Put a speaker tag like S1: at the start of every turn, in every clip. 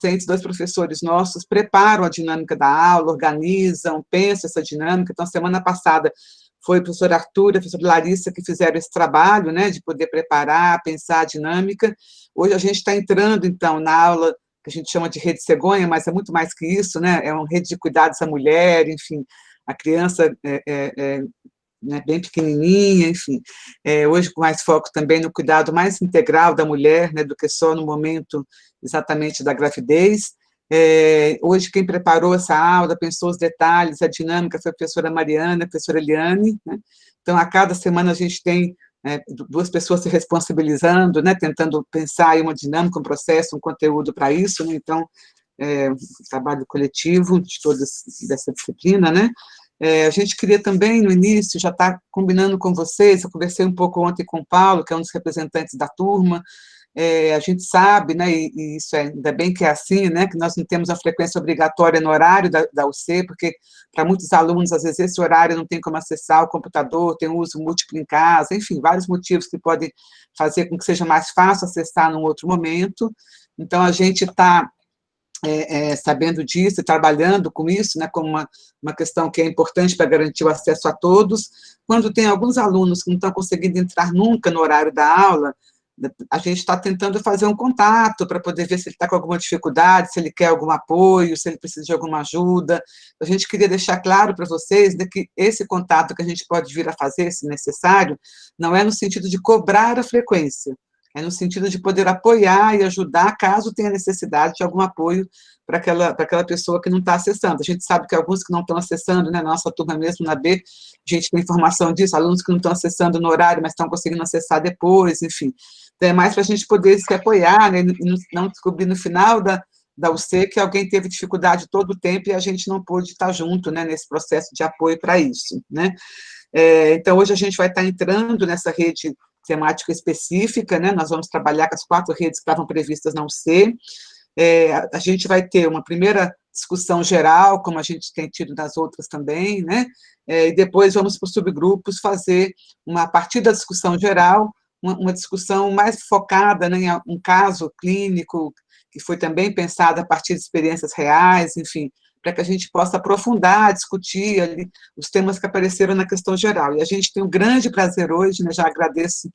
S1: docentes, 2 professores nossos preparam a dinâmica da aula, organizam, pensam essa dinâmica. Então, semana passada foi o professor Arthur e a professora Larissa que fizeram esse trabalho, né, de poder preparar, pensar a dinâmica. Hoje a gente está entrando, então, na aula que a gente chama de rede cegonha, mas é muito mais que isso, né, é uma rede de cuidados à mulher, enfim, a criança né, bem pequenininha, enfim. Hoje com mais foco também no cuidado mais integral da mulher, né, do que só no momento exatamente da gravidez. Hoje quem preparou essa aula, pensou os detalhes, a dinâmica foi a professora Mariana, a professora Eliane, né? Então, a cada semana a gente tem 2 pessoas se responsabilizando, né, tentando pensar aí uma dinâmica, um processo, um conteúdo para isso, né? Então, um trabalho coletivo de todas dessa disciplina, né? A gente queria também, no início, já estar combinando com vocês, eu conversei um pouco ontem com o Paulo, que é um dos representantes da turma, a gente sabe, né, e isso ainda bem que é assim, né, que nós não temos a frequência obrigatória no horário da UC, porque para muitos alunos, às vezes, esse horário não tem como acessar o computador, tem um uso múltiplo em casa, enfim, vários motivos que podem fazer com que seja mais fácil acessar num outro momento. Então, a gente está sabendo disso e trabalhando com isso, né, como uma questão que é importante para garantir o acesso a todos. Quando tem alguns alunos que não estão conseguindo entrar nunca no horário da aula, a gente está tentando fazer um contato para poder ver se ele está com alguma dificuldade, se ele quer algum apoio, se ele precisa de alguma ajuda. A gente queria deixar claro para vocês, né, que esse contato que a gente pode vir a fazer, se necessário, não é no sentido de cobrar a frequência, é no sentido de poder apoiar e ajudar caso tenha necessidade de algum apoio para aquela pessoa que não está acessando. A gente sabe que alguns que não estão acessando, né, nossa turma mesmo na B, a gente tem informação disso, alunos que não estão acessando no horário, mas estão conseguindo acessar depois, enfim. Então, é mais para a gente poder se apoiar, né, e não descobrir no final da UC que alguém teve dificuldade todo o tempo e a gente não pôde estar junto, né, nesse processo de apoio para isso, né. Então, hoje a gente vai estar entrando nessa rede temática específica, né, nós vamos trabalhar com as 4 redes que estavam previstas na UC, a gente vai ter uma primeira discussão geral, como a gente tem tido nas outras também, né, e depois vamos para os subgrupos fazer, a partir da discussão geral, uma discussão mais focada, né, em um caso clínico, que foi também pensado a partir de experiências reais, enfim, para que a gente possa aprofundar, discutir ali os temas que apareceram na questão geral. E a gente tem um grande prazer hoje, né, já agradeço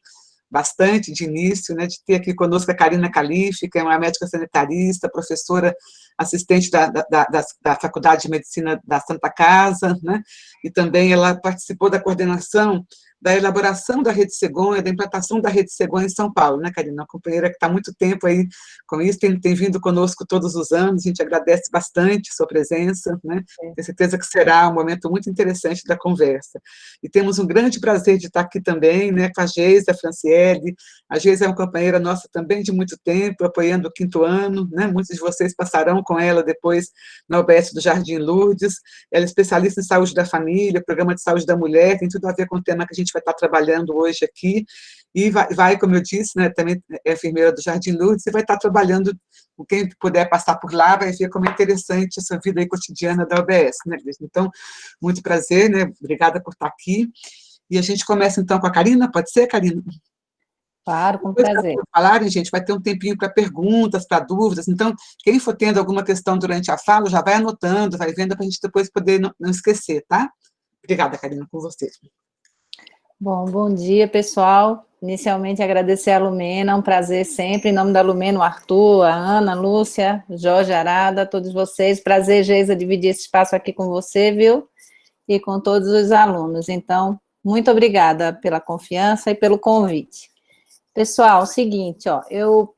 S1: bastante de início, né, de ter aqui conosco a Karina Calife, que é uma médica sanitarista, professora assistente da Faculdade de Medicina da Santa Casa, né, e também ela participou da coordenação da elaboração da Rede Cegonha, da implantação da Rede Cegonha em São Paulo, né, Karina? Uma companheira que está há muito tempo aí com isso, tem vindo conosco todos os anos, a gente agradece bastante a sua presença, né? Tenho certeza que será um momento muito interessante da conversa. E temos um grande prazer de estar aqui também, né, com a Geisa Franciele. A Geisa é uma companheira nossa também de muito tempo, apoiando o 5º ano, né? Muitos de vocês passarão com ela depois na UBS do Jardim Lourdes. Ela é especialista em saúde da família, programa de saúde da mulher, tem tudo a ver com o tema que a gente vai estar trabalhando hoje aqui, e vai, como eu disse, né, também é enfermeira do Jardim Lourdes, e vai estar trabalhando, quem puder passar por lá, vai ver como é interessante essa vida aí cotidiana da UBS, né? Então, muito prazer, né, obrigada por estar aqui, e a gente começa então com a Karina, pode ser, Karina?
S2: Claro, com
S1: Depois
S2: prazer.
S1: que falarem, gente, vai ter um tempinho para perguntas, para dúvidas, então, quem for tendo alguma questão durante a fala, já vai anotando, vai vendo, para a gente depois poder não esquecer, tá? Obrigada, Karina, com você.
S2: Bom dia, pessoal. Inicialmente, agradecer a Lumena, um prazer sempre, em nome da Lumena, o Arthur, a Ana, a Lúcia, Jorge Arada, todos vocês. Prazer, Geisa, dividir esse espaço aqui com você, viu? E com todos os alunos. Então, muito obrigada pela confiança e pelo convite. Pessoal, o seguinte, ó, eu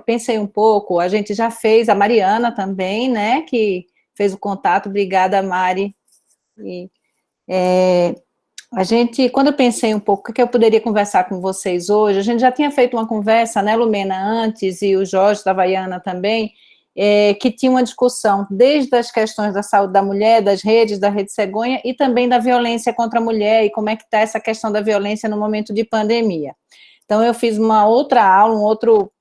S2: pensei um pouco, a gente já fez, a Mariana também, né, que fez o contato, obrigada, Mari. Quando eu pensei um pouco o que eu poderia conversar com vocês hoje, a gente já tinha feito uma conversa, né, Lumena, antes, e o Jorge da Havaiana também, que tinha uma discussão desde as questões da saúde da mulher, das redes, da Rede Cegonha, e também da violência contra a mulher, e como é que está essa questão da violência no momento de pandemia. Então, eu fiz uma outra aula,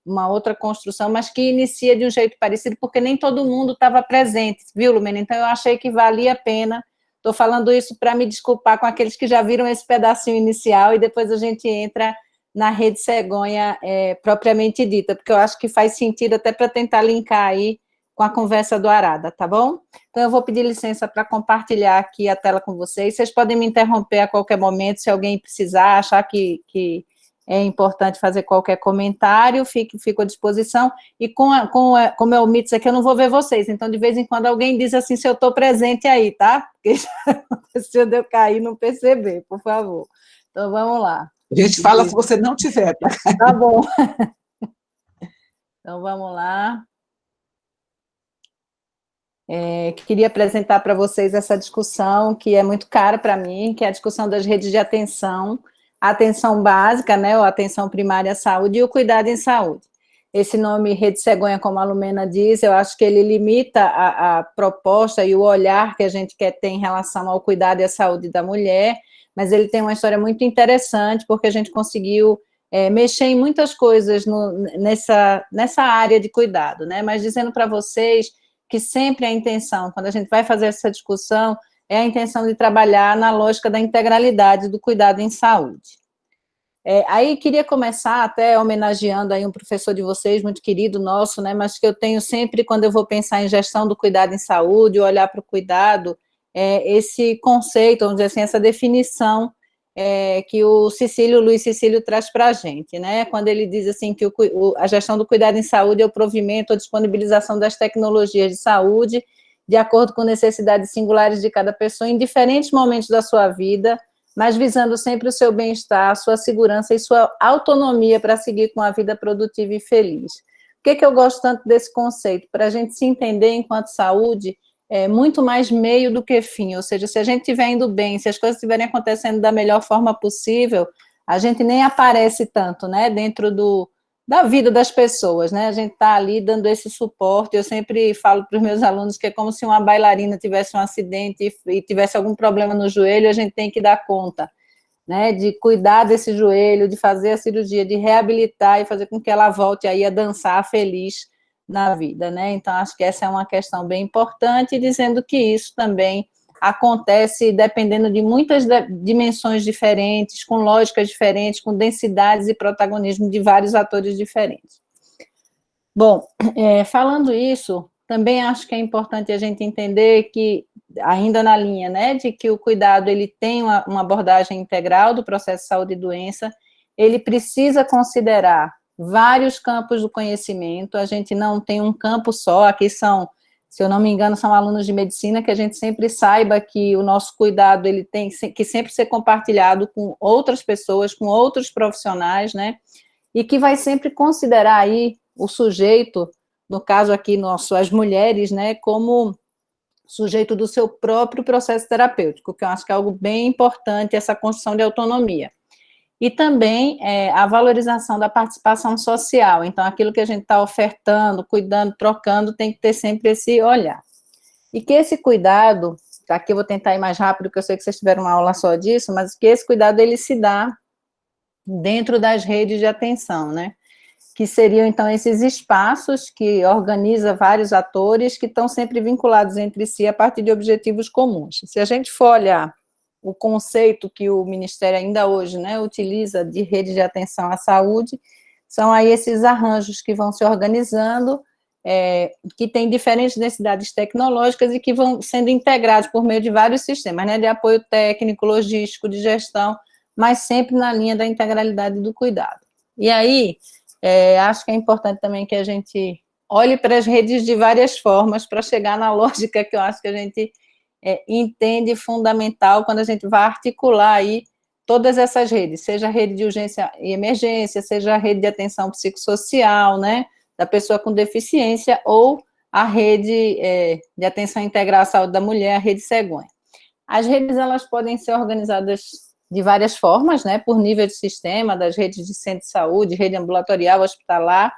S2: uma outra construção, mas que inicia de um jeito parecido, porque nem todo mundo estava presente, viu, Lumena? Então, eu achei que valia a pena. Estou falando isso para me desculpar com aqueles que já viram esse pedacinho inicial e depois a gente entra na Rede Cegonha propriamente dita, porque eu acho que faz sentido até para tentar linkar aí com a conversa do Arada, tá bom? Então, eu vou pedir licença para compartilhar aqui a tela com vocês. Vocês podem me interromper a qualquer momento, se alguém precisar, achar que é importante fazer qualquer comentário, fico à disposição. E como é o Meets aqui, eu não vou ver vocês. Então, de vez em quando, alguém diz assim, se eu estou presente aí, tá? Porque já aconteceu de eu cair e não perceber, por favor. Então, vamos lá.
S1: A gente fala se você não tiver, tá?
S2: Tá bom. Então, vamos lá. Queria apresentar para vocês essa discussão, que é muito cara para mim, que é a discussão das redes de atenção, a atenção básica, né, ou atenção primária à saúde, e o cuidado em saúde. Esse nome, Rede Cegonha, como a Lumena diz, eu acho que ele limita a proposta e o olhar que a gente quer ter em relação ao cuidado e à saúde da mulher, mas ele tem uma história muito interessante, porque a gente conseguiu mexer em muitas coisas nessa área de cuidado, né, mas dizendo para vocês que sempre a intenção, quando a gente vai fazer essa discussão, é a intenção de trabalhar na lógica da integralidade do cuidado em saúde. Aí queria começar até homenageando aí um professor de vocês, muito querido nosso, né, mas que eu tenho sempre, quando eu vou pensar em gestão do cuidado em saúde, olhar para o cuidado, esse conceito, vamos dizer assim, essa definição que o Luiz Cecílio traz para a gente, né, quando ele diz assim que a gestão do cuidado em saúde é o provimento ou disponibilização das tecnologias de saúde de acordo com necessidades singulares de cada pessoa em diferentes momentos da sua vida, mas visando sempre o seu bem-estar, sua segurança e sua autonomia para seguir com a vida produtiva e feliz. Por que eu gosto tanto desse conceito? Para a gente se entender enquanto saúde, é muito mais meio do que fim, ou seja, se a gente estiver indo bem, se as coisas estiverem acontecendo da melhor forma possível, a gente nem aparece tanto, né, dentro da vida das pessoas, né, a gente está ali dando esse suporte. Eu sempre falo para os meus alunos que é como se uma bailarina tivesse um acidente e tivesse algum problema no joelho, a gente tem que dar conta, né, de cuidar desse joelho, de fazer a cirurgia, de reabilitar e fazer com que ela volte aí a dançar feliz na vida, né, então acho que essa é uma questão bem importante, dizendo que isso também acontece dependendo de muitas dimensões diferentes, com lógicas diferentes, com densidades e protagonismo de vários atores diferentes. Bom, falando isso, também acho que é importante a gente entender que, ainda na linha, né, de que o cuidado ele tem uma abordagem integral do processo de saúde e doença, ele precisa considerar vários campos do conhecimento, a gente não tem um campo só, aqui são, se eu não me engano, são alunos de medicina, que a gente sempre saiba que o nosso cuidado, ele tem que sempre ser compartilhado com outras pessoas, com outros profissionais, né, e que vai sempre considerar aí o sujeito, no caso aqui, as mulheres, né, como sujeito do seu próprio processo terapêutico, que eu acho que é algo bem importante, essa construção de autonomia. E também a valorização da participação social. Então, aquilo que a gente está ofertando, cuidando, trocando, tem que ter sempre esse olhar. E que esse cuidado, aqui eu vou tentar ir mais rápido, porque eu sei que vocês tiveram uma aula só disso, mas que esse cuidado, ele se dá dentro das redes de atenção, né? Que seriam, então, esses espaços que organiza vários atores que estão sempre vinculados entre si a partir de objetivos comuns. Se a gente for olhar o conceito que o Ministério ainda hoje, né, utiliza de rede de atenção à saúde, são aí esses arranjos que vão se organizando, que têm diferentes densidades tecnológicas e que vão sendo integrados por meio de vários sistemas, né, de apoio técnico, logístico, de gestão, mas sempre na linha da integralidade do cuidado. E aí, acho que é importante também que a gente olhe para as redes de várias formas para chegar na lógica que eu acho que a gente entende fundamental quando a gente vai articular aí todas essas redes, seja a rede de urgência e emergência, seja a rede de atenção psicossocial, né, da pessoa com deficiência, ou a rede de atenção integral à saúde da mulher, a rede Cegonha. As redes, elas podem ser organizadas de várias formas, né, por nível de sistema, das redes de centro de saúde, rede ambulatorial, hospitalar,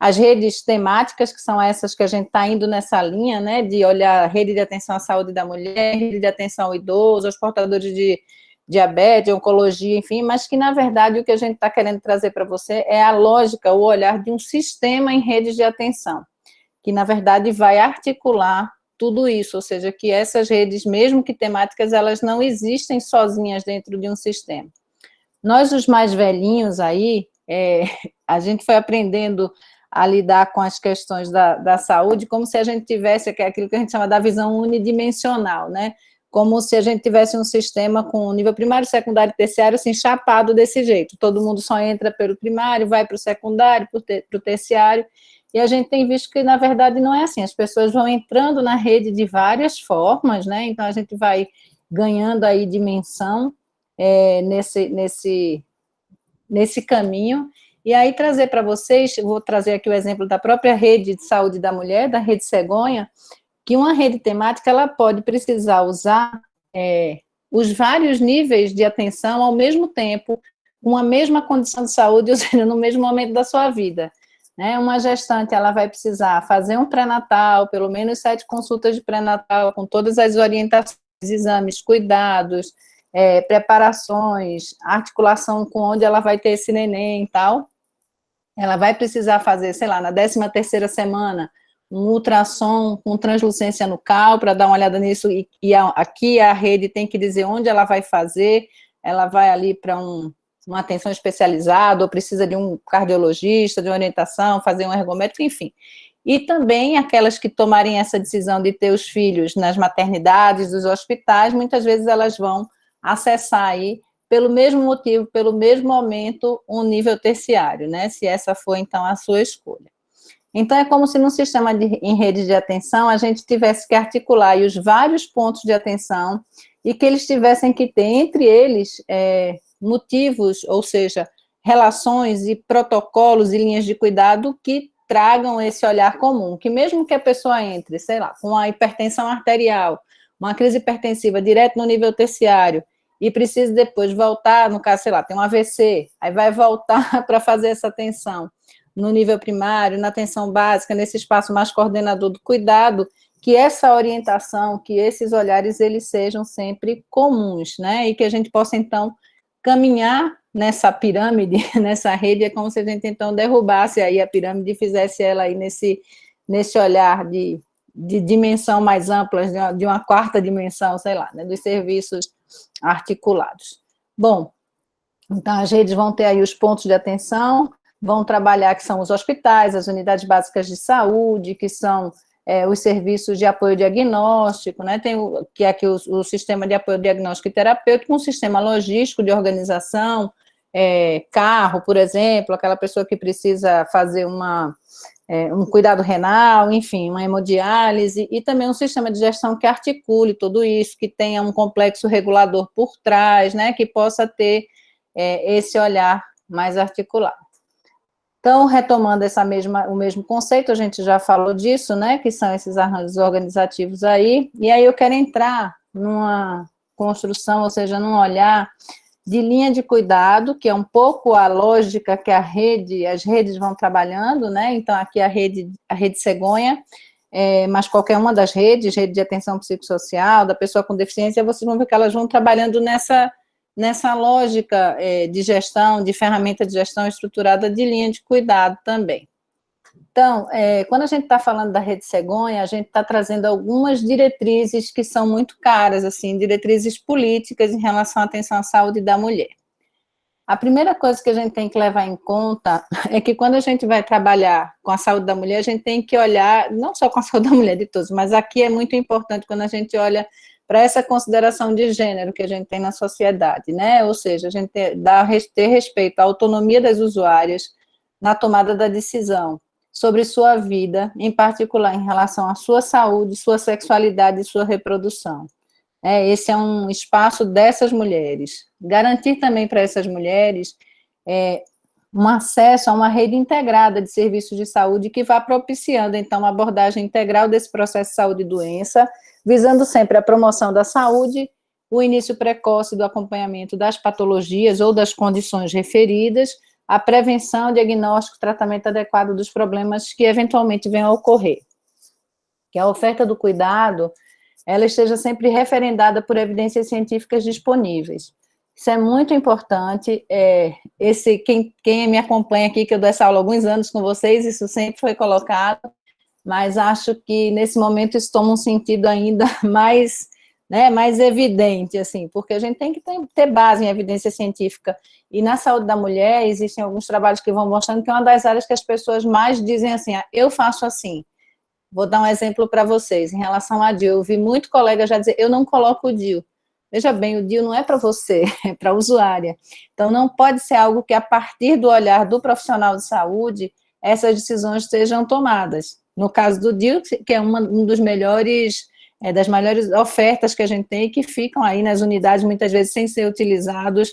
S2: as redes temáticas, que são essas que a gente está indo nessa linha, né, de olhar a rede de atenção à saúde da mulher, rede de atenção ao idoso, aos portadores de diabetes, oncologia, enfim, mas que, na verdade, o que a gente está querendo trazer para você é a lógica, o olhar de um sistema em redes de atenção, que, na verdade, vai articular tudo isso, ou seja, que essas redes, mesmo que temáticas, elas não existem sozinhas dentro de um sistema. Nós, os mais velhinhos aí, a gente foi aprendendo a lidar com as questões da saúde, como se a gente tivesse aquilo que a gente chama da visão unidimensional, né? Como se a gente tivesse um sistema com nível primário, secundário e terciário, assim, chapado desse jeito. Todo mundo só entra pelo primário, vai para o secundário, para o terciário, e a gente tem visto que, na verdade, não é assim. As pessoas vão entrando na rede de várias formas, né? Então, a gente vai ganhando aí dimensão nesse caminho. E aí, trazer para vocês, vou trazer aqui o exemplo da própria rede de saúde da mulher, da Rede Cegonha, que uma rede temática, ela pode precisar usar os vários níveis de atenção ao mesmo tempo, com a mesma condição de saúde, ou seja, no mesmo momento da sua vida. Né? Uma gestante, ela vai precisar fazer um pré-natal, pelo menos 7 consultas de pré-natal, com todas as orientações, exames, cuidados, preparações, articulação com onde ela vai ter esse neném e tal. Ela vai precisar fazer, sei lá, na 13ª semana, um ultrassom com translucência nucal, para dar uma olhada nisso, e aqui a rede tem que dizer onde ela vai fazer, ela vai ali para uma atenção especializada, ou precisa de um cardiologista, de orientação, fazer um ergométrico, enfim. E também aquelas que tomarem essa decisão de ter os filhos nas maternidades, dos hospitais, muitas vezes elas vão acessar aí, pelo mesmo motivo, pelo mesmo momento, um nível terciário, né, se essa for, então, a sua escolha. Então, é como se num sistema em rede de atenção, a gente tivesse que articular aí os vários pontos de atenção e que eles tivessem que ter, entre eles, motivos, ou seja, relações e protocolos e linhas de cuidado que tragam esse olhar comum, que mesmo que a pessoa entre, sei lá, com a hipertensão arterial, uma crise hipertensiva direto no nível terciário, e precise depois voltar, no caso, sei lá, tem um AVC, aí vai voltar para fazer essa atenção no nível primário, na atenção básica, nesse espaço mais coordenador do cuidado, que essa orientação, que esses olhares, eles sejam sempre comuns, né, e que a gente possa, então, caminhar nessa pirâmide, nessa rede, é como se a gente, então, derrubasse aí a pirâmide e fizesse ela aí nesse olhar de dimensão mais ampla, de uma 4ª dimensão, sei lá, né, dos serviços articulados. Bom, então, as redes vão ter aí os pontos de atenção, vão trabalhar, que são os hospitais, as unidades básicas de saúde, que são os serviços de apoio diagnóstico, né? Tem que é aqui o sistema de apoio diagnóstico e terapêutico, um sistema logístico de organização, carro, por exemplo, aquela pessoa que precisa fazer um cuidado renal, enfim, uma hemodiálise, e também um sistema de gestão que articule tudo isso, que tenha um complexo regulador por trás, né? Que possa ter esse olhar mais articulado. Então, retomando o mesmo conceito, a gente já falou disso, né, que são esses arranjos organizativos aí, e aí eu quero entrar numa construção, ou seja, num olhar de linha de cuidado, que é um pouco a lógica que as redes vão trabalhando, né, então aqui a rede Cegonha, mas qualquer uma das redes, rede de atenção psicossocial, da pessoa com deficiência, vocês vão ver que elas vão trabalhando nessa lógica de gestão, de ferramenta de gestão estruturada de linha de cuidado também. Então, quando a gente está falando da Rede Cegonha, a gente está trazendo algumas diretrizes que são muito caras, assim, diretrizes políticas em relação à atenção à saúde da mulher. A primeira coisa que a gente tem que levar em conta é que quando a gente vai trabalhar com a saúde da mulher, a gente tem que olhar, não só com a saúde da mulher de todos, mas aqui é muito importante quando a gente olha para essa consideração de gênero que a gente tem na sociedade, né? Ou seja, a gente ter respeito à autonomia das usuárias na tomada da decisão sobre sua vida, em particular em relação à sua saúde, sua sexualidade e sua reprodução. Esse é um espaço dessas mulheres. Garantir também para essas mulheres um acesso a uma rede integrada de serviços de saúde que vá propiciando, então, uma abordagem integral desse processo de saúde e doença, visando sempre a promoção da saúde, o início precoce do acompanhamento das patologias ou das condições referidas, a prevenção, diagnóstico, tratamento adequado dos problemas que eventualmente venham a ocorrer. Que a oferta do cuidado, ela esteja sempre referendada por evidências científicas disponíveis. Isso é muito importante, quem me acompanha aqui, que eu dou essa aula há alguns anos com vocês, isso sempre foi colocado, mas acho que nesse momento isso toma um sentido ainda mais né, mais evidente, assim, porque a gente tem que ter base em evidência científica. E na saúde da mulher, existem alguns trabalhos que vão mostrando que é uma das áreas que as pessoas mais dizem assim, eu faço assim. Vou dar um exemplo para vocês, em relação a DIU. Eu vi muito colega já dizer, eu não coloco o DIU. Veja bem, o DIU não é para você, é para a usuária. Então, não pode ser algo que, a partir do olhar do profissional de saúde, essas decisões sejam tomadas. No caso do DIU, que é um dos melhores, das melhores ofertas que a gente tem, que ficam aí nas unidades, muitas vezes sem ser utilizados,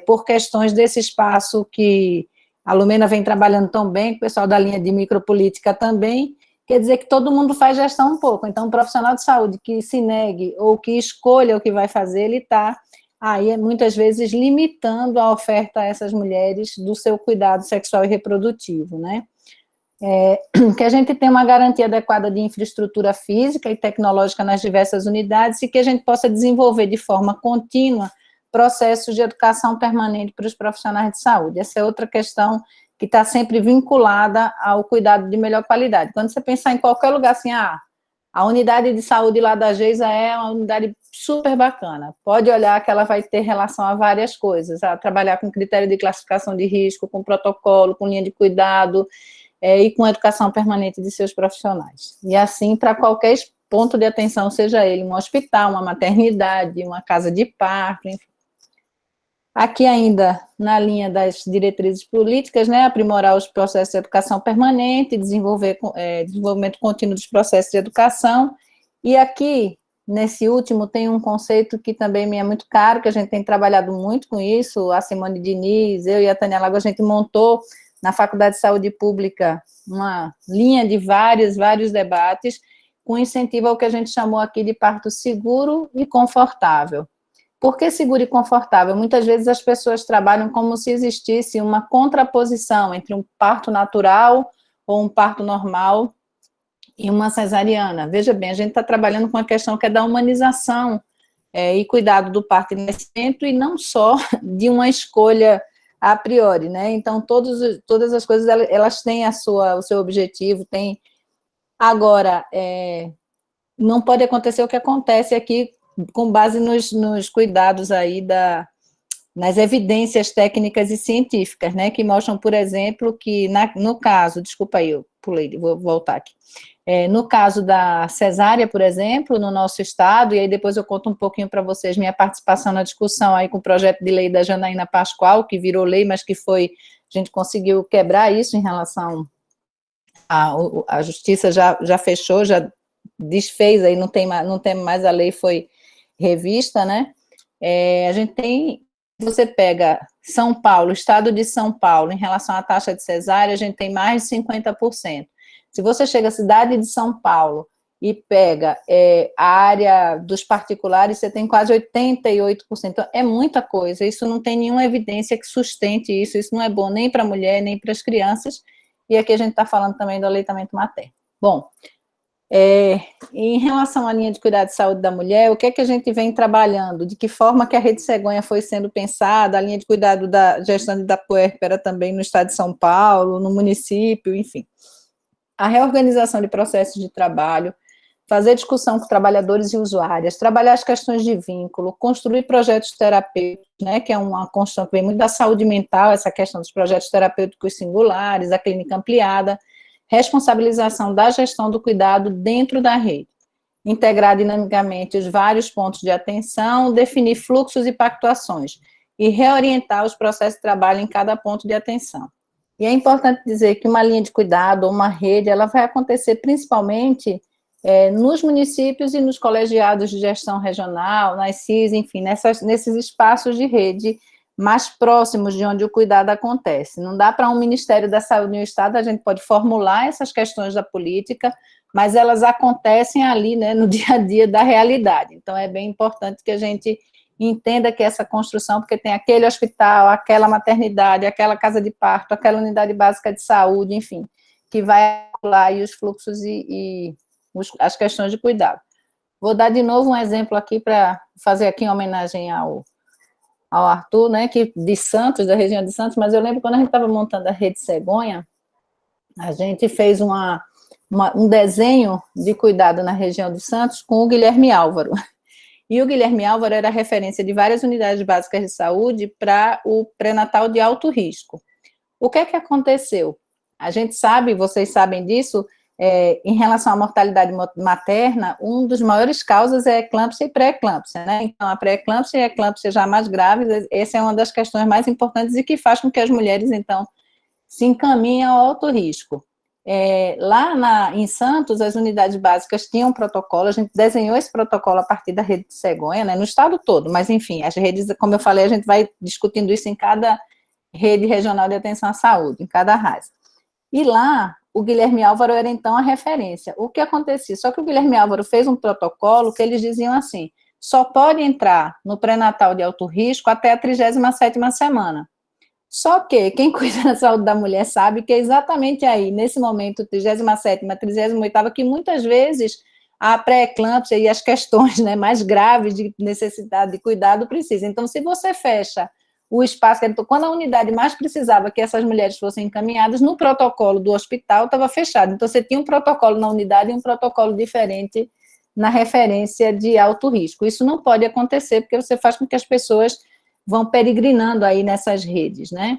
S2: por questões desse espaço que a Lumena vem trabalhando tão bem, o pessoal da linha de micropolítica também. Quer dizer que todo mundo faz gestão um pouco. Então, um profissional de saúde que se negue ou que escolha o que vai fazer, ele está aí, muitas vezes, limitando a oferta a essas mulheres do seu cuidado sexual e reprodutivo, né? Que a gente tenha uma garantia adequada de infraestrutura física e tecnológica nas diversas unidades e que a gente possa desenvolver de forma contínua processos de educação permanente para os profissionais de saúde. Essa é outra questão que está sempre vinculada ao cuidado de melhor qualidade. Quando você pensar em qualquer lugar assim, a unidade de saúde lá da Geisa é uma unidade super bacana, pode olhar que ela vai ter relação a várias coisas, a trabalhar com critério de classificação de risco, com protocolo, com linha de cuidado, e com educação permanente de seus profissionais. E assim, para qualquer ponto de atenção, seja ele um hospital, uma maternidade, uma casa de parto, enfim. Aqui ainda, na linha das diretrizes políticas, né, aprimorar os processos de educação permanente, desenvolvimento contínuo dos processos de educação, e aqui, nesse último, tem um conceito que também me é muito caro, que a gente tem trabalhado muito com isso, a Simone Diniz, eu e a Tânia Lago, a gente montou na Faculdade de Saúde Pública uma linha de vários debates, com incentivo ao que a gente chamou aqui de parto seguro e confortável. Por que seguro e confortável? Muitas vezes as pessoas trabalham como se existisse uma contraposição entre um parto natural ou um parto normal e uma cesariana. Veja bem, a gente está trabalhando com a questão que é da humanização e cuidado do parto e nascimento, e não só de uma escolha a priori, né? Então, todas as coisas, elas têm o seu objetivo, tem... Agora, não pode acontecer o que acontece aqui, com base nos cuidados aí nas evidências técnicas e científicas, né, que mostram, por exemplo, que no caso, desculpa aí, eu pulei, vou voltar aqui, no caso da cesárea, por exemplo, no nosso estado, e aí depois eu conto um pouquinho para vocês minha participação na discussão aí com o projeto de lei da Janaína Pascoal, que virou lei, mas que a gente conseguiu quebrar isso em relação a justiça já fechou, já desfez, aí não tem mais, a lei foi revista, né? A gente tem, você pega São Paulo, estado de São Paulo, em relação à taxa de cesárea, a gente tem mais de 50%. Se você chega à cidade de São Paulo e pega a área dos particulares, você tem quase 88%. Então, é muita coisa, isso não tem nenhuma evidência que sustente isso não é bom nem para a mulher, nem para as crianças, e aqui a gente está falando também do aleitamento materno. Bom, em relação à linha de cuidado de saúde da mulher, o que é que a gente vem trabalhando? De que forma que a Rede Cegonha foi sendo pensada, a linha de cuidado da gestão da puérpera também no estado de São Paulo, no município, enfim. A reorganização de processos de trabalho, fazer discussão com trabalhadores e usuárias, trabalhar as questões de vínculo, construir projetos terapêuticos, né, que é uma construção que vem muito da saúde mental, essa questão dos projetos terapêuticos singulares, a clínica ampliada, responsabilização da gestão do cuidado dentro da rede, integrar dinamicamente os vários pontos de atenção, definir fluxos e pactuações, e reorientar os processos de trabalho em cada ponto de atenção. E é importante dizer que uma linha de cuidado ou uma rede, ela vai acontecer principalmente nos municípios e nos colegiados de gestão regional, nas CIS, enfim, nesses espaços de rede mais próximos de onde o cuidado acontece. Não dá para um Ministério da Saúde e um Estado, a gente pode formular essas questões da política, mas elas acontecem ali, né, no dia a dia da realidade. Então, é bem importante que a gente entenda que essa construção, porque tem aquele hospital, aquela maternidade, aquela casa de parto, aquela unidade básica de saúde, enfim, que vai calcular aí os fluxos e as questões de cuidado. Vou dar de novo um exemplo aqui para fazer aqui em homenagem ao Arthur, né, que de Santos, da região de Santos, mas eu lembro quando a gente estava montando a Rede Cegonha, a gente fez um desenho de cuidado na região de Santos com o Guilherme Álvaro. e o Guilherme Álvaro era referência de várias unidades básicas de saúde para o pré-natal de alto risco. O que é que aconteceu? A gente sabe, vocês sabem disso, em relação à mortalidade materna, um dos maiores causas é eclâmpsia e pré-eclâmpsia, né? Então, a pré-eclâmpsia e a eclâmpsia já mais graves, essa é uma das questões mais importantes e que faz com que as mulheres, então, se encaminhem ao alto risco. Em Santos, as unidades básicas tinham um protocolo, a gente desenhou esse protocolo a partir da rede de cegonha, né, no estado todo, mas, enfim, as redes, como eu falei, a gente vai discutindo isso em cada rede regional de atenção à saúde, em cada RAS. E lá, o Guilherme Álvaro era, então, a referência. O que acontecia? Só que o Guilherme Álvaro fez um protocolo que eles diziam assim, só pode entrar no pré-natal de alto risco até a 37ª semana. Só que quem cuida da saúde da mulher sabe que é exatamente aí, nesse momento, 37ª, 38ª, que muitas vezes a pré-eclâmpsia e as questões, né, mais graves de necessidade de cuidado precisam. Então, se você fecha o espaço, quando a unidade mais precisava que essas mulheres fossem encaminhadas, no protocolo do hospital estava fechado. Então, você tinha um protocolo na unidade e um protocolo diferente na referência de alto risco. Isso não pode acontecer, porque você faz com que as pessoas vão peregrinando aí nessas redes, né?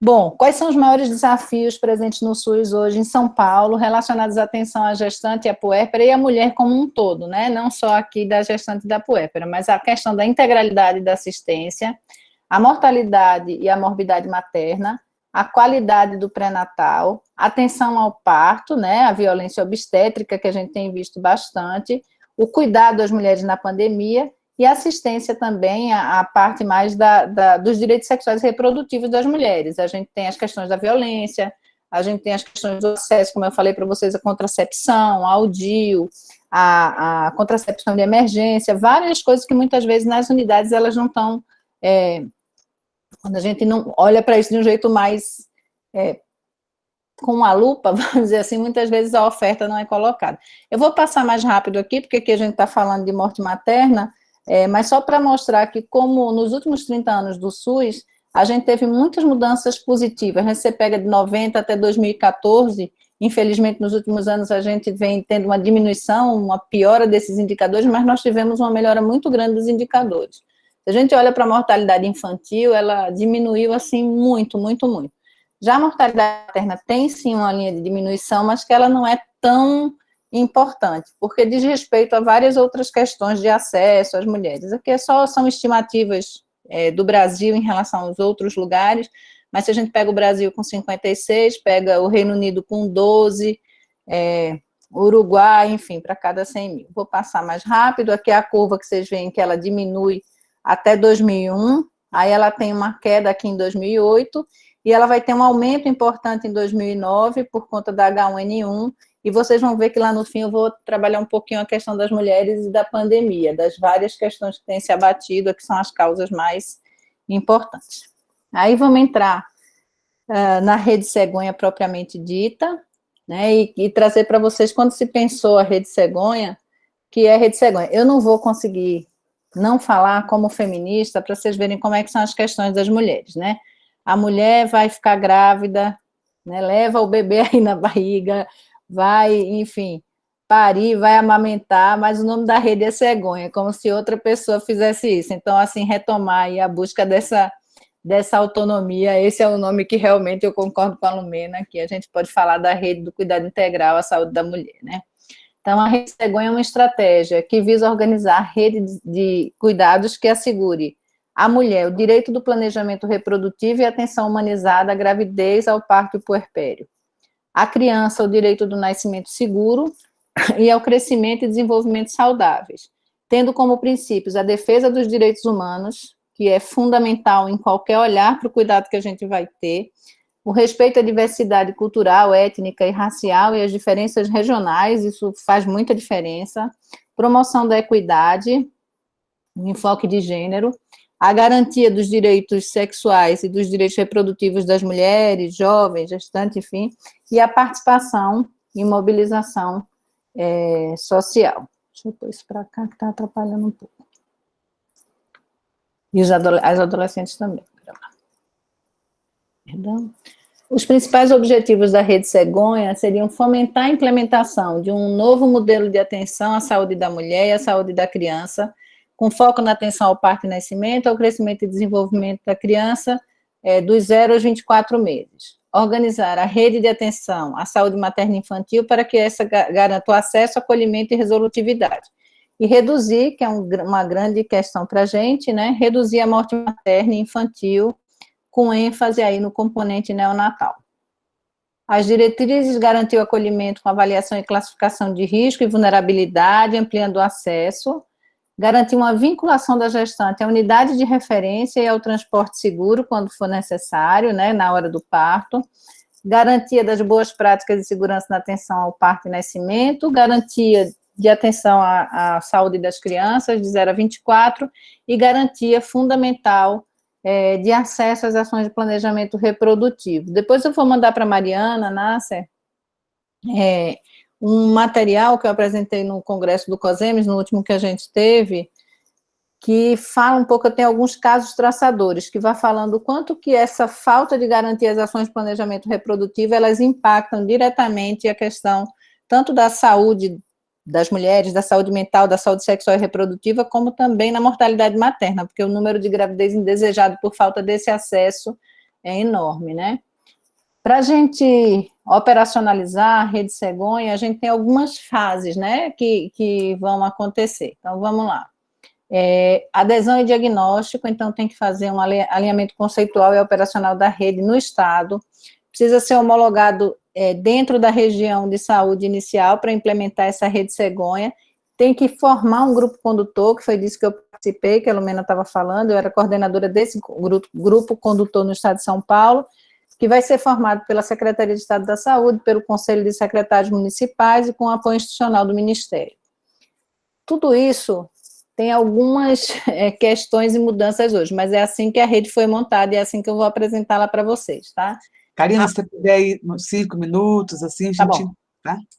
S2: Bom, quais são os maiores desafios presentes no SUS hoje em São Paulo, relacionados à atenção à gestante e à puérpera e à mulher como um todo, né? Não só aqui da gestante e da puérpera, mas a questão da integralidade da assistência, a mortalidade e a morbidade materna, a qualidade do pré-natal, atenção ao parto, né? A violência obstétrica, que a gente tem visto bastante, o cuidado das mulheres na pandemia e assistência também à parte mais dos direitos sexuais e reprodutivos das mulheres. A gente tem as questões da violência, a gente tem as questões do acesso, como eu falei para vocês, a contracepção, ao DIU, a contracepção de emergência, várias coisas que muitas vezes nas unidades elas não estão, quando a gente não olha para isso de um jeito mais com uma lupa, vamos dizer assim, muitas vezes a oferta não é colocada. Eu vou passar mais rápido aqui, porque aqui a gente está falando de morte materna, mas só para mostrar que como nos últimos 30 anos do SUS, a gente teve muitas mudanças positivas, né? Você pega de 90 até 2014, infelizmente nos últimos anos a gente vem tendo uma diminuição, uma piora desses indicadores, mas nós tivemos uma melhora muito grande dos indicadores. Se a gente olha para a mortalidade infantil, ela diminuiu assim muito, muito, muito. Já a mortalidade materna tem sim uma linha de diminuição, mas que ela não é tão importante, porque diz respeito a várias outras questões de acesso às mulheres. Aqui são estimativas do Brasil em relação aos outros lugares, mas se a gente pega o Brasil com 56, pega o Reino Unido com 12, Uruguai, enfim, para cada 100 mil. Vou passar mais rápido, aqui é a curva que vocês veem que ela diminui até 2001, aí ela tem uma queda aqui em 2008, e ela vai ter um aumento importante em 2009 por conta da H1N1, e vocês vão ver que lá no fim eu vou trabalhar um pouquinho a questão das mulheres e da pandemia, das várias questões que têm se abatido, que são as causas mais importantes. Aí vamos entrar na rede cegonha propriamente dita, né, e trazer para vocês, quando se pensou a rede cegonha, que é a rede cegonha. Eu não vou conseguir não falar como feminista, para vocês verem como é que são as questões das mulheres, né? A mulher vai ficar grávida, né, leva o bebê aí na barriga, vai, enfim, parir, vai amamentar, mas o nome da rede é cegonha, como se outra pessoa fizesse isso. Então, assim, retomar aí a busca dessa autonomia, esse é o nome que realmente eu concordo com a Lumena, que a gente pode falar da rede do cuidado integral à saúde da mulher, né? Então, a rede cegonha é uma estratégia que visa organizar a rede de cuidados que assegure à mulher o direito do planejamento reprodutivo e atenção humanizada à gravidez, ao parto e puerpério. À criança, o direito do nascimento seguro e ao crescimento e desenvolvimento saudáveis, tendo como princípios a defesa dos direitos humanos, que é fundamental em qualquer olhar para o cuidado que a gente vai ter, o respeito à diversidade cultural, étnica e racial e às diferenças regionais, isso faz muita diferença, promoção da equidade, enfoque de gênero, a garantia dos direitos sexuais e dos direitos reprodutivos das mulheres, jovens, gestantes, enfim, e a participação e mobilização social. Deixa eu pôr isso para cá, que está atrapalhando um pouco. E as adolescentes também. Perdão. Os principais objetivos da rede cegonha seriam fomentar a implementação de um novo modelo de atenção à saúde da mulher e à saúde da criança, com foco na atenção ao parto e nascimento, ao crescimento e desenvolvimento da criança dos 0 aos 24 meses. Organizar a rede de atenção à saúde materna e infantil para que essa garanta o acesso, acolhimento e resolutividade. E reduzir, que é uma grande questão para a gente, né, reduzir a morte materna e infantil, com ênfase aí no componente neonatal. As diretrizes garantir o acolhimento com avaliação e classificação de risco e vulnerabilidade, ampliando o acesso, garantir uma vinculação da gestante à unidade de referência e ao transporte seguro, quando for necessário, né, na hora do parto, garantia das boas práticas de segurança na atenção ao parto e nascimento, garantia de atenção à saúde das crianças, de 0 a 24, e garantia fundamental de acesso às ações de planejamento reprodutivo. Depois eu vou mandar para a Mariana Nasser um material que eu apresentei no congresso do COSEMES, no último que a gente teve, que fala um pouco, tem alguns casos traçadores, que vai falando o quanto que essa falta de garantia às ações de planejamento reprodutivo, elas impactam diretamente a questão tanto da saúde das mulheres, da saúde mental, da saúde sexual e reprodutiva, como também na mortalidade materna, porque o número de gravidez indesejado por falta desse acesso é enorme, né? Para a gente operacionalizar a Rede Cegonha, a gente tem algumas fases, né, que vão acontecer. Então, vamos lá. Adesão e diagnóstico, então tem que fazer um alinhamento conceitual e operacional da rede no estado, precisa ser homologado dentro da região de saúde inicial para implementar essa Rede Cegonha, tem que formar um grupo condutor, que foi disso que eu participei, que a Lumena estava falando, eu era coordenadora desse grupo condutor no estado de São Paulo, que vai ser formado pela Secretaria de Estado da Saúde, pelo Conselho de Secretários Municipais e com apoio institucional do Ministério. Tudo isso tem algumas questões e mudanças hoje, mas é assim que a rede foi montada e é assim que eu vou apresentá-la para vocês, tá?
S1: Karina, se você puder ir uns 5 minutos, assim, a gente...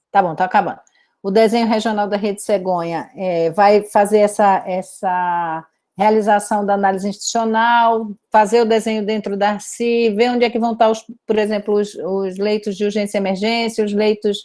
S2: Tá bom, tá acabando. O desenho regional da Rede Cegonha vai fazer essa realização da análise institucional, fazer o desenho dentro da ARCI, ver onde é que vão estar, por exemplo, os leitos de urgência e emergência, os leitos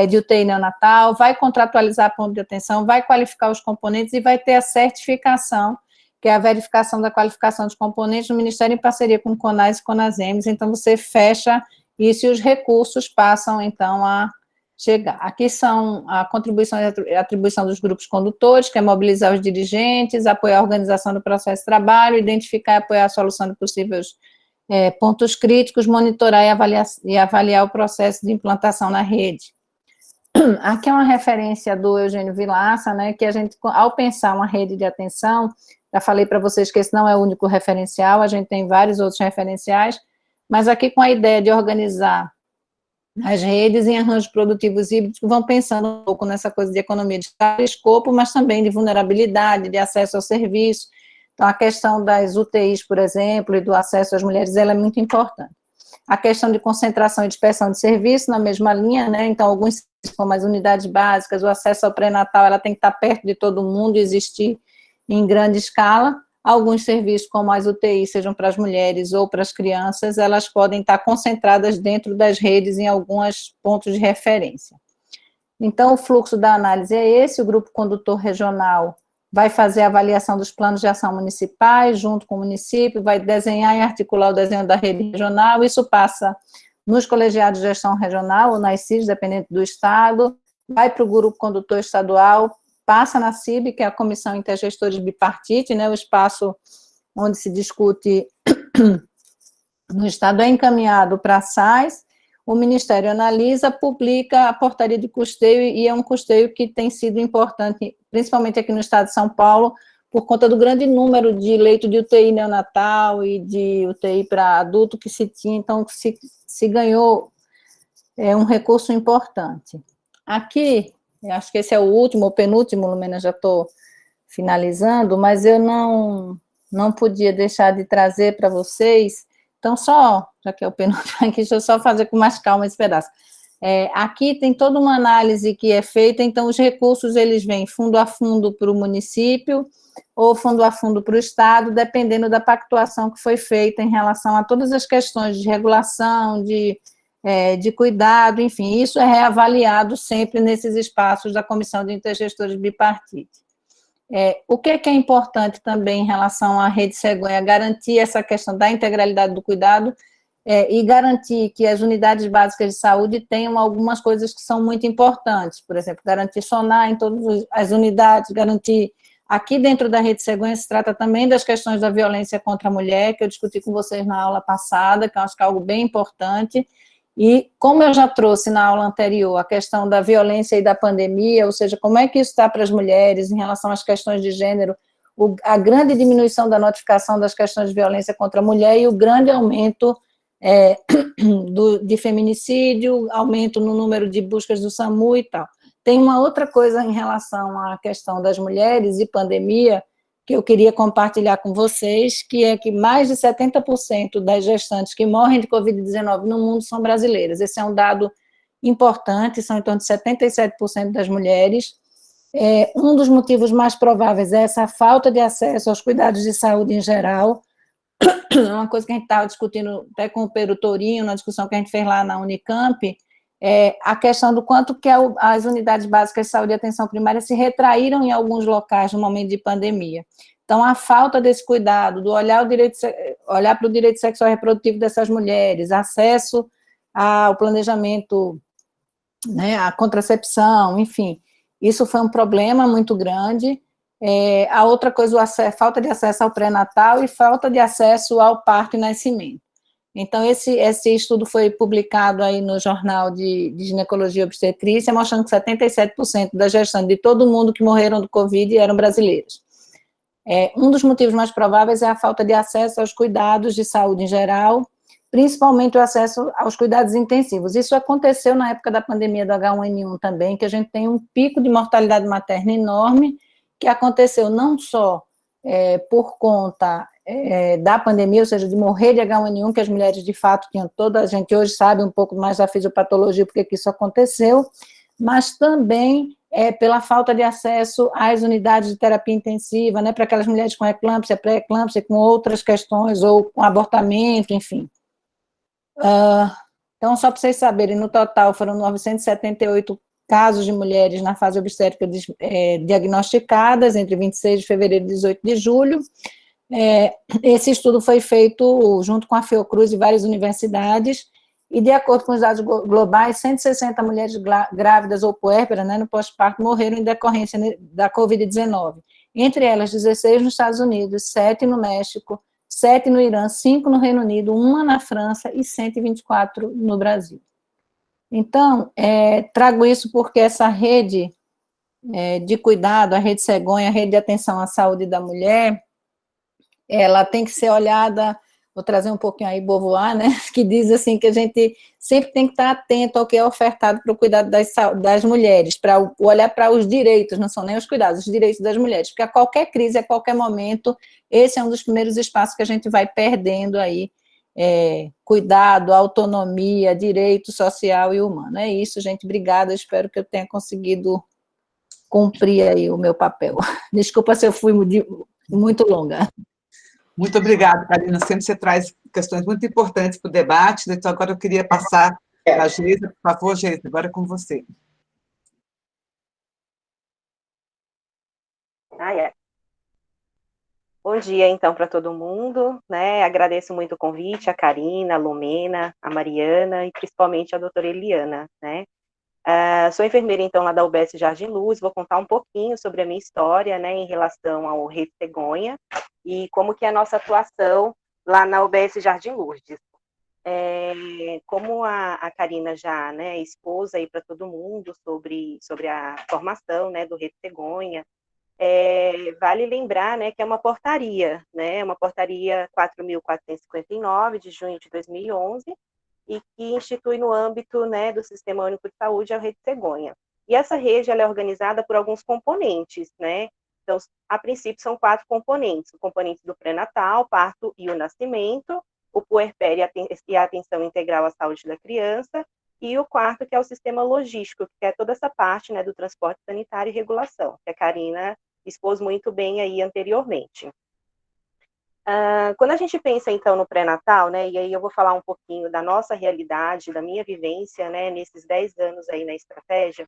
S2: de UTI neonatal, vai contratualizar ponto de atenção, vai qualificar os componentes e vai ter a certificação, que é a verificação da qualificação dos componentes no Ministério em parceria com o CONAS e CONASEMES, então você fecha isso e os recursos passam, então, a chegar. Aqui são a contribuição e atribuição dos grupos condutores, que é mobilizar os dirigentes, apoiar a organização do processo de trabalho, identificar e apoiar a solução de possíveis pontos críticos, monitorar e avaliar o processo de implantação na rede. Aqui é uma referência do Eugênio Vilaça, né, que a gente, ao pensar uma rede de atenção, já falei para vocês que esse não é o único referencial, a gente tem vários outros referenciais, mas aqui com a ideia de organizar as redes em arranjos produtivos híbridos que vão pensando um pouco nessa coisa de economia de escopo, mas também de vulnerabilidade, de acesso ao serviço. Então, a questão das UTIs, por exemplo, e do acesso às mulheres, ela é muito importante. A questão de concentração e dispersão de serviço, na mesma linha, né, então, alguns serviços, como as unidades básicas, o acesso ao pré-natal, ela tem que estar perto de todo mundo e existir em grande escala. Alguns serviços, como as UTIs, sejam para as mulheres ou para as crianças, elas podem estar concentradas dentro das redes em alguns pontos de referência. Então, o fluxo da análise é esse, o grupo condutor regional vai fazer a avaliação dos planos de ação municipais, junto com o município, vai desenhar e articular o desenho da rede regional, isso passa nos colegiados de gestão regional, ou nas CIDs, dependendo do estado, vai para o grupo condutor estadual, passa na CIB, que é a Comissão Intergestores Bipartite, né, o espaço onde se discute no Estado é encaminhado para a SAIS, o Ministério analisa, publica a portaria de custeio, e é um custeio que tem sido importante, principalmente aqui no Estado de São Paulo, por conta do grande número de leitos de UTI neonatal e de UTI para adulto que se tinha, então se ganhou um recurso importante. Aqui, eu acho que esse é o último, ou penúltimo, Lumena, já estou finalizando, mas eu não podia deixar de trazer para vocês, então só, já que é o penúltimo aqui, deixa eu só fazer com mais calma esse pedaço. Aqui tem toda uma análise que é feita, então os recursos, eles vêm fundo a fundo para o município, ou fundo a fundo para o Estado, dependendo da pactuação que foi feita em relação a todas as questões de regulação, de cuidado, enfim, isso é reavaliado sempre nesses espaços da Comissão de Intergestores Bipartite. O que é importante também em relação à Rede Cegonha? Garantir essa questão da integralidade do cuidado e garantir que as unidades básicas de saúde tenham algumas coisas que são muito importantes, por exemplo, garantir sonar em todas as unidades, garantir. Aqui dentro da Rede Cegonha se trata também das questões da violência contra a mulher, que eu discuti com vocês na aula passada, que eu acho que é algo bem importante, e como eu já trouxe na aula anterior, a questão da violência e da pandemia, ou seja, como é que isso está para as mulheres em relação às questões de gênero, a grande diminuição da notificação das questões de violência contra a mulher e o grande aumento de feminicídio, aumento no número de buscas do SAMU e tal. Tem uma outra coisa em relação à questão das mulheres e pandemia, que eu queria compartilhar com vocês, que é que mais de 70% das gestantes que morrem de Covid-19 no mundo são brasileiras. Esse é um dado importante, são em torno de 77% das mulheres. Um dos motivos mais prováveis é essa falta de acesso aos cuidados de saúde em geral. É uma coisa que a gente estava discutindo até com o Pedro Tourinho, na discussão que a gente fez lá na Unicamp, a questão do quanto que as unidades básicas de saúde e atenção primária se retraíram em alguns locais no momento de pandemia. Então, a falta desse cuidado, do olhar para o direito sexual e reprodutivo dessas mulheres, acesso ao planejamento, né, à contracepção, enfim, isso foi um problema muito grande. A outra coisa, falta de acesso ao pré-natal e falta de acesso ao parto e nascimento. Então, esse estudo foi publicado aí no Jornal de Ginecologia e Obstetrícia, mostrando que 77% das gestantes de todo mundo que morreram do Covid eram brasileiros. Um dos motivos mais prováveis é a falta de acesso aos cuidados de saúde em geral, principalmente o acesso aos cuidados intensivos. Isso aconteceu na época da pandemia do H1N1 também, que a gente tem um pico de mortalidade materna enorme, que aconteceu não só por conta da pandemia, ou seja, de morrer de H1N1, que as mulheres de fato tinham toda, a gente hoje sabe um pouco mais da fisiopatologia, porque que isso aconteceu, mas também pela falta de acesso às unidades de terapia intensiva, né, para aquelas mulheres com eclâmpsia, pré-eclâmpsia, com outras questões, ou com abortamento, enfim. Então, só para vocês saberem, no total foram 978 casos de mulheres na fase obstétrica diagnosticadas entre 26 de fevereiro e 18 de julho. Esse estudo foi feito junto com a Fiocruz e várias universidades, e de acordo com os dados globais, 160 mulheres grávidas ou puérperas, né, no pós-parto, morreram em decorrência da Covid-19. Entre elas, 16 nos Estados Unidos, 7 no México, 7 no Irã, 5 no Reino Unido, 1 na França e 124 no Brasil. Então, trago isso porque essa rede de cuidado, a Rede Cegonha, a rede de atenção à saúde da mulher, ela tem que ser olhada, vou trazer um pouquinho aí Beauvoir, né, que diz assim, que a gente sempre tem que estar atento ao que é ofertado para o cuidado das mulheres, para olhar para os direitos, não são nem os cuidados, os direitos das mulheres, porque a qualquer crise, a qualquer momento, esse é um dos primeiros espaços que a gente vai perdendo aí, cuidado, autonomia, direito social e humano. É isso, gente, obrigada, espero que eu tenha conseguido cumprir aí o meu papel. Desculpa se eu fui muito longa.
S1: Muito obrigada, Karina. Sempre você traz questões muito importantes para o debate, né? Então agora eu queria passar para a Geisa, por favor, Geisa, agora é com você.
S3: Bom dia, então, para todo mundo, né? Agradeço muito o convite, a Karina, a Lumena, a Mariana e principalmente a doutora Eliana, né? Sou enfermeira, então, lá da UBS Jardim Luz, vou contar um pouquinho sobre a minha história, né, em relação ao Rede Cegonha e como que é a nossa atuação lá na UBS Jardim Lourdes. Como a Karina já, né, expôs aí para todo mundo sobre a formação, né, do Rede Cegonha, vale lembrar, né, que é uma portaria, né, uma portaria 4.459 de junho de 2011, e que institui no âmbito, né, do Sistema Único de Saúde a Rede Cegonha. E essa rede ela é organizada por alguns componentes, né? Então, a princípio, são 4 componentes: o componente do pré-natal, parto e o nascimento, o puerpério e a atenção integral à saúde da criança, e o quarto, que é o sistema logístico, que é toda essa parte, né, do transporte sanitário e regulação, que a Karina expôs muito bem aí anteriormente. Quando a gente pensa, então, no pré-natal, né, e aí eu vou falar um pouquinho da nossa realidade, da minha vivência, né, nesses 10 anos aí na estratégia,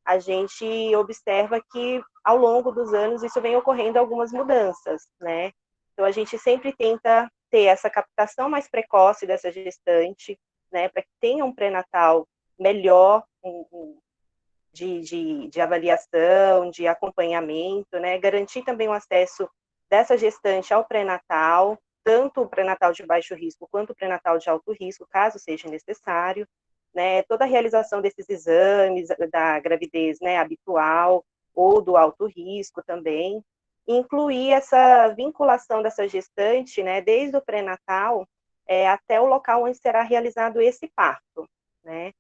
S3: a gente observa que, ao longo dos anos, isso vem ocorrendo algumas mudanças, né? Então, a gente sempre tenta ter essa captação mais precoce dessa gestante, né, para que tenha um pré-natal melhor, de avaliação, de acompanhamento, né, garantir também o acesso dessa gestante ao pré-natal, tanto o pré-natal de baixo risco quanto o pré-natal de alto risco, caso seja necessário, né, toda a realização desses exames da gravidez, né, habitual ou do alto risco também, incluir essa vinculação dessa gestante, né, desde o pré-natal até o local onde será realizado esse parto, né.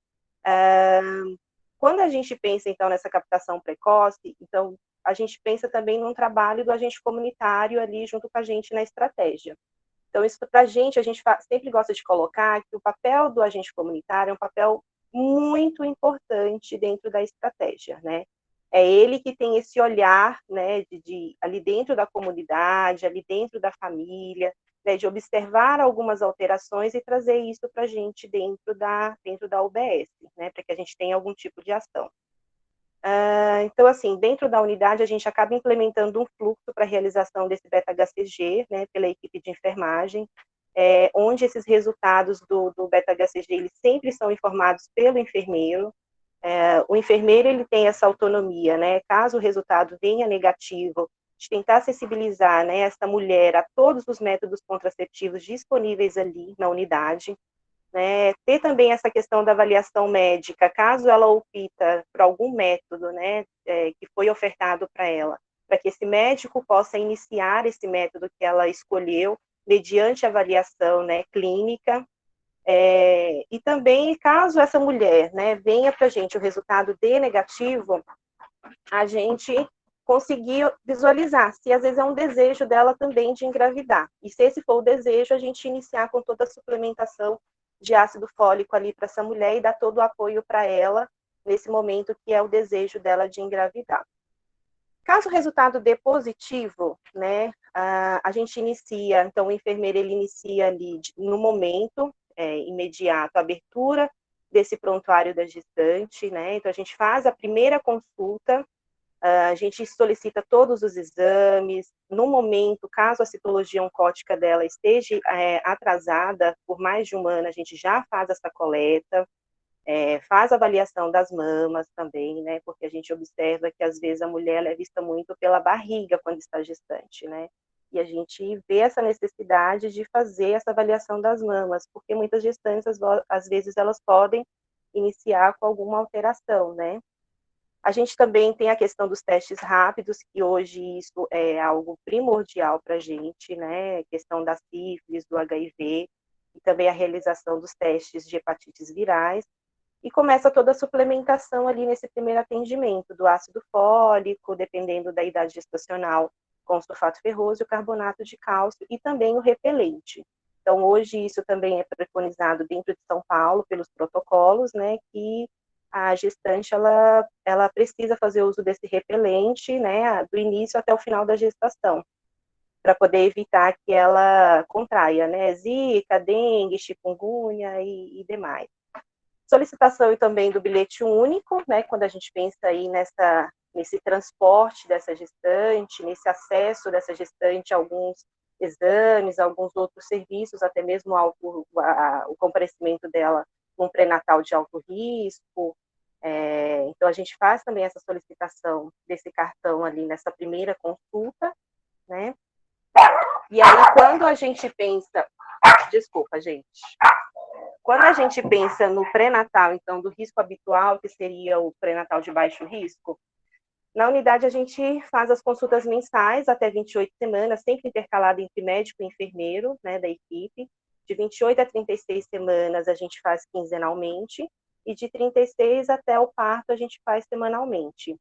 S3: Quando a gente pensa, então, nessa captação precoce, então, a gente pensa também num trabalho do agente comunitário ali junto com a gente na estratégia. Então, isso para a gente sempre gosta de colocar que o papel do agente comunitário é um papel muito importante dentro da estratégia, né? É ele que tem esse olhar, né, ali dentro da comunidade, ali dentro da família, né, de observar algumas alterações e trazer isso para a gente dentro da UBS, né, para que a gente tenha algum tipo de ação. Então, assim, dentro da unidade, a gente acaba implementando um fluxo para a realização desse beta-HCG, né, pela equipe de enfermagem, onde esses resultados do beta-HCG, eles sempre são informados pelo enfermeiro. O enfermeiro, ele tem essa autonomia, né, caso o resultado venha negativo, de tentar sensibilizar, né, essa mulher a todos os métodos contraceptivos disponíveis ali na unidade, né, ter também essa questão da avaliação médica, caso ela opta por algum método, né, que foi ofertado para ela, para que esse médico possa iniciar esse método que ela escolheu, mediante avaliação, né, clínica, e também, caso essa mulher, né, venha para a gente o resultado de negativo, a gente conseguir visualizar se às vezes é um desejo dela também de engravidar. E se esse for o desejo, a gente iniciar com toda a suplementação de ácido fólico ali para essa mulher e dar todo o apoio para ela nesse momento que é o desejo dela de engravidar. Caso o resultado dê positivo, né, a gente inicia, então o enfermeiro ele inicia ali no momento imediato a abertura desse prontuário da gestante, né, então a gente faz a primeira consulta, a gente solicita todos os exames, no momento, caso a citologia oncótica dela esteja atrasada por mais de um ano, a gente já faz essa coleta, faz a avaliação das mamas também, né, porque a gente observa que às vezes a mulher é vista muito pela barriga quando está gestante, né, e a gente vê essa necessidade de fazer essa avaliação das mamas, porque muitas gestantes, às vezes, elas podem iniciar com alguma alteração, né. A gente também tem a questão dos testes rápidos, que hoje isso é algo primordial para a gente, né, a questão da sífilis, do HIV, e também a realização dos testes de hepatites virais, e começa toda a suplementação ali nesse primeiro atendimento, do ácido fólico, dependendo da idade gestacional, com o sulfato ferroso e o carbonato de cálcio, e também o repelente. Então, hoje isso também é preconizado dentro de São Paulo, pelos protocolos, né, que a gestante, ela precisa fazer uso desse repelente, né, do início até o final da gestação, para poder evitar que ela contraia, né, zika, dengue, chikungunya e demais. Solicitação também do bilhete único, né, quando a gente pensa aí nesse transporte dessa gestante, nesse acesso dessa gestante a alguns exames, a alguns outros serviços, até mesmo o comparecimento dela com pré-natal de alto risco. Então, a gente faz também essa solicitação desse cartão ali nessa primeira consulta, né? E aí, quando a gente pensa... Desculpa, gente. Quando a gente pensa no pré-natal, então, do risco habitual, que seria o pré-natal de baixo risco, na unidade a gente faz as consultas mensais até 28 semanas, sempre intercalado entre médico e enfermeiro, né, da equipe. De 28 a 36 semanas a gente faz quinzenalmente, e de 36 até o parto a gente faz semanalmente.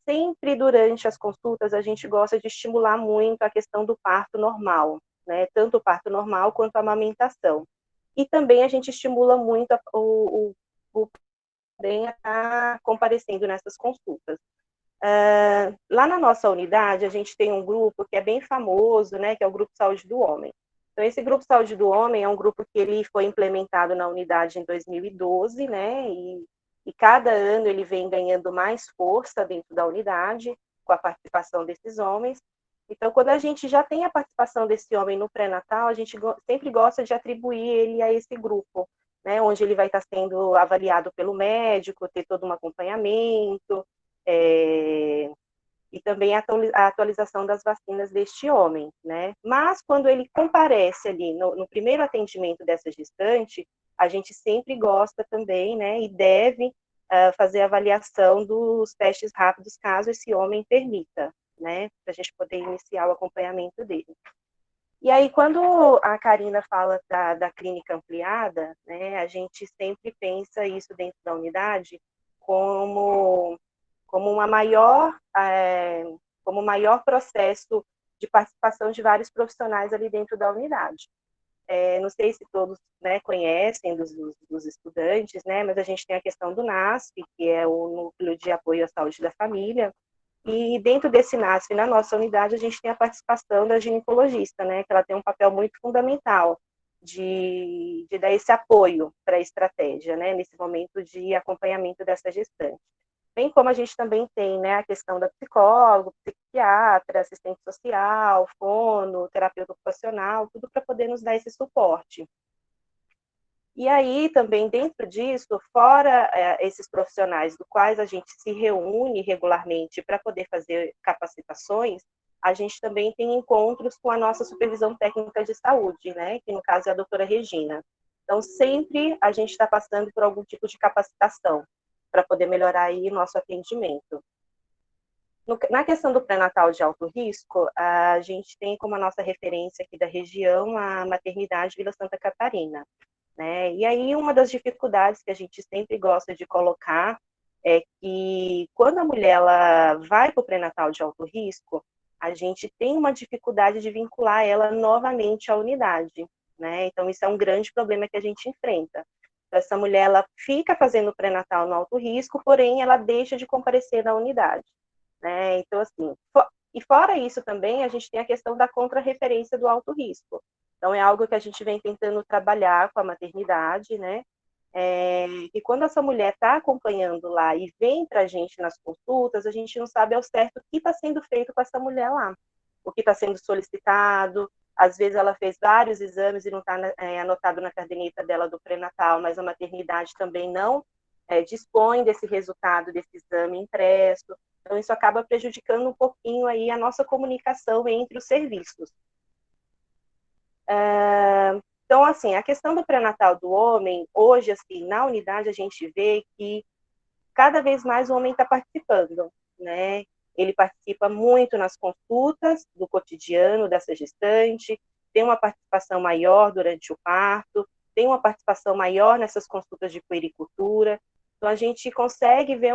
S3: Sempre durante as consultas a gente gosta de estimular muito a questão do parto normal, né, tanto o parto normal quanto a amamentação. E também a gente estimula muito o bem a estar comparecendo nessas consultas. Lá na nossa unidade, a gente tem um grupo que é bem famoso, né, que é o Grupo Saúde do Homem. Então, esse Grupo Saúde do Homem é um grupo que ele foi implementado na unidade em 2012, né, e e cada ano ele vem ganhando mais força dentro da unidade, com a participação desses homens. Então, quando a gente já tem a participação desse homem no pré-natal, a gente sempre gosta de atribuir ele a esse grupo, né, onde ele vai estar sendo avaliado pelo médico, ter todo um acompanhamento, e também a atualização das vacinas deste homem, né? Mas quando ele comparece ali no primeiro atendimento dessa gestante, a gente sempre gosta também, né, e deve fazer a avaliação dos testes rápidos, caso esse homem permita, né, para a gente poder iniciar o acompanhamento dele. E aí, quando a Karina fala da clínica ampliada, né, a gente sempre pensa isso dentro da unidade como uma maior, como um maior processo de participação de vários profissionais ali dentro da unidade. Não sei se todos, né, conhecem dos estudantes, né, mas a gente tem a questão do NASF, que é o Núcleo de Apoio à Saúde da Família, e dentro desse NASF, na nossa unidade, a gente tem a participação da ginecologista, né, que ela tem um papel muito fundamental de dar esse apoio para a estratégia, né, nesse momento de acompanhamento dessa gestante. Bem como a gente também tem, né, a questão da psicólogo, psiquiatra, assistente social, fono, terapeuta ocupacional, tudo para poder nos dar esse suporte. E aí, também, dentro disso, fora esses profissionais do quais a gente se reúne regularmente para poder fazer capacitações, a gente também tem encontros com a nossa supervisão técnica de saúde, né, que no caso é a doutora Regina. Então, sempre a gente está passando por algum tipo de capacitação para poder melhorar aí nosso atendimento. Na questão do pré-natal de alto risco, a gente tem como a nossa referência aqui da região a maternidade Vila Santa Catarina, né? E aí uma das dificuldades que a gente sempre gosta de colocar é que quando a mulher ela vai para o pré-natal de alto risco, a gente tem uma dificuldade de vincular ela novamente à unidade, né? Então isso é um grande problema que a gente enfrenta. Essa mulher ela fica fazendo pré-natal no alto risco, porém ela deixa de comparecer na unidade, né? Então, assim, e fora isso também, a gente tem a questão da contrarreferência do alto risco. Então, é algo que a gente vem tentando trabalhar com a maternidade, né? E quando essa mulher está acompanhando lá e vem para a gente nas consultas, a gente não sabe ao certo o que está sendo feito com essa mulher lá, o que está sendo solicitado. Às vezes ela fez vários exames e não está anotado na caderneta dela do pré-natal, mas a maternidade também não dispõe desse resultado desse exame impresso. Então, isso acaba prejudicando um pouquinho aí a nossa comunicação entre os serviços. Então, assim, a questão do pré-natal do homem, hoje, assim, na unidade a gente vê que cada vez mais o homem está participando, né? Ele participa muito nas consultas do cotidiano dessa gestante, tem uma participação maior durante o parto, tem uma participação maior nessas consultas de puericultura. Então, a gente consegue ver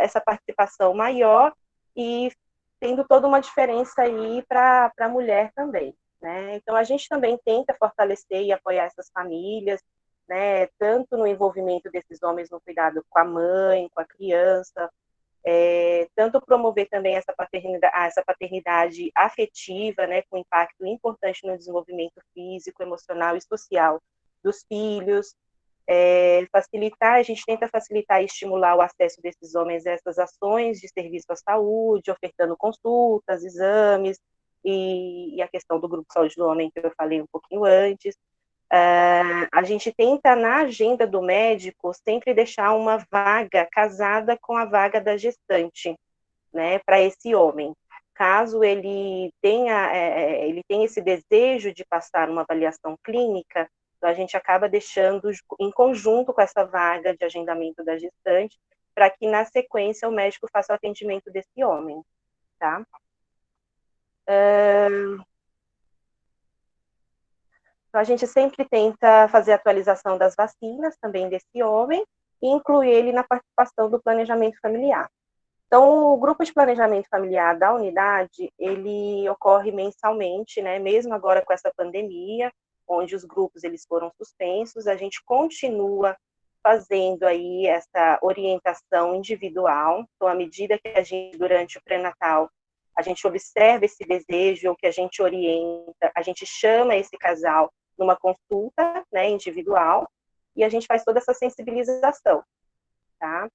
S3: essa participação maior e tendo toda uma diferença aí para a mulher também, né? Então, a gente também tenta fortalecer e apoiar essas famílias, né? Tanto no envolvimento desses homens no cuidado com a mãe, com a criança, tanto promover também essa paternidade afetiva, né, com impacto importante no desenvolvimento físico, emocional e social dos filhos, a gente tenta facilitar e estimular o acesso desses homens a essas ações de serviço à saúde, ofertando consultas, exames, e a questão do grupo Saúde do Homem, que eu falei um pouquinho antes. A gente tenta, na agenda do médico, sempre deixar uma vaga casada com a vaga da gestante, né, para esse homem. Caso ele tenha esse desejo de passar uma avaliação clínica, então a gente acaba deixando em conjunto com essa vaga de agendamento da gestante, para que, na sequência, o médico faça o atendimento desse homem, tá? Então, a gente sempre tenta fazer a atualização das vacinas também desse homem e incluir ele na participação do planejamento familiar. Então, o grupo de planejamento familiar da unidade, ele ocorre mensalmente, né? Mesmo agora com essa pandemia, onde os grupos eles foram suspensos, a gente continua fazendo aí essa orientação individual. Então, à medida que a gente, durante o pré-natal, a gente observa esse desejo, ou que a gente orienta, a gente chama esse casal numa consulta, né, individual, e a gente faz toda essa sensibilização. tá?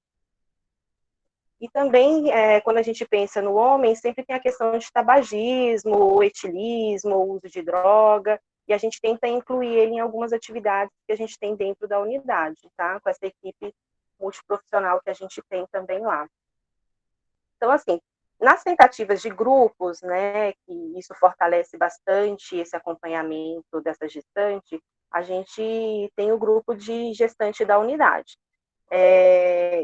S3: E também, quando a gente pensa no homem, sempre tem a questão de tabagismo, o etilismo, o uso de droga, e a gente tenta incluir ele em algumas atividades que a gente tem dentro da unidade, tá? Com essa equipe multiprofissional que a gente tem também lá. Então, assim, nas tentativas de grupos, né, que isso fortalece bastante esse acompanhamento dessa gestante, a gente tem o grupo de gestante da unidade.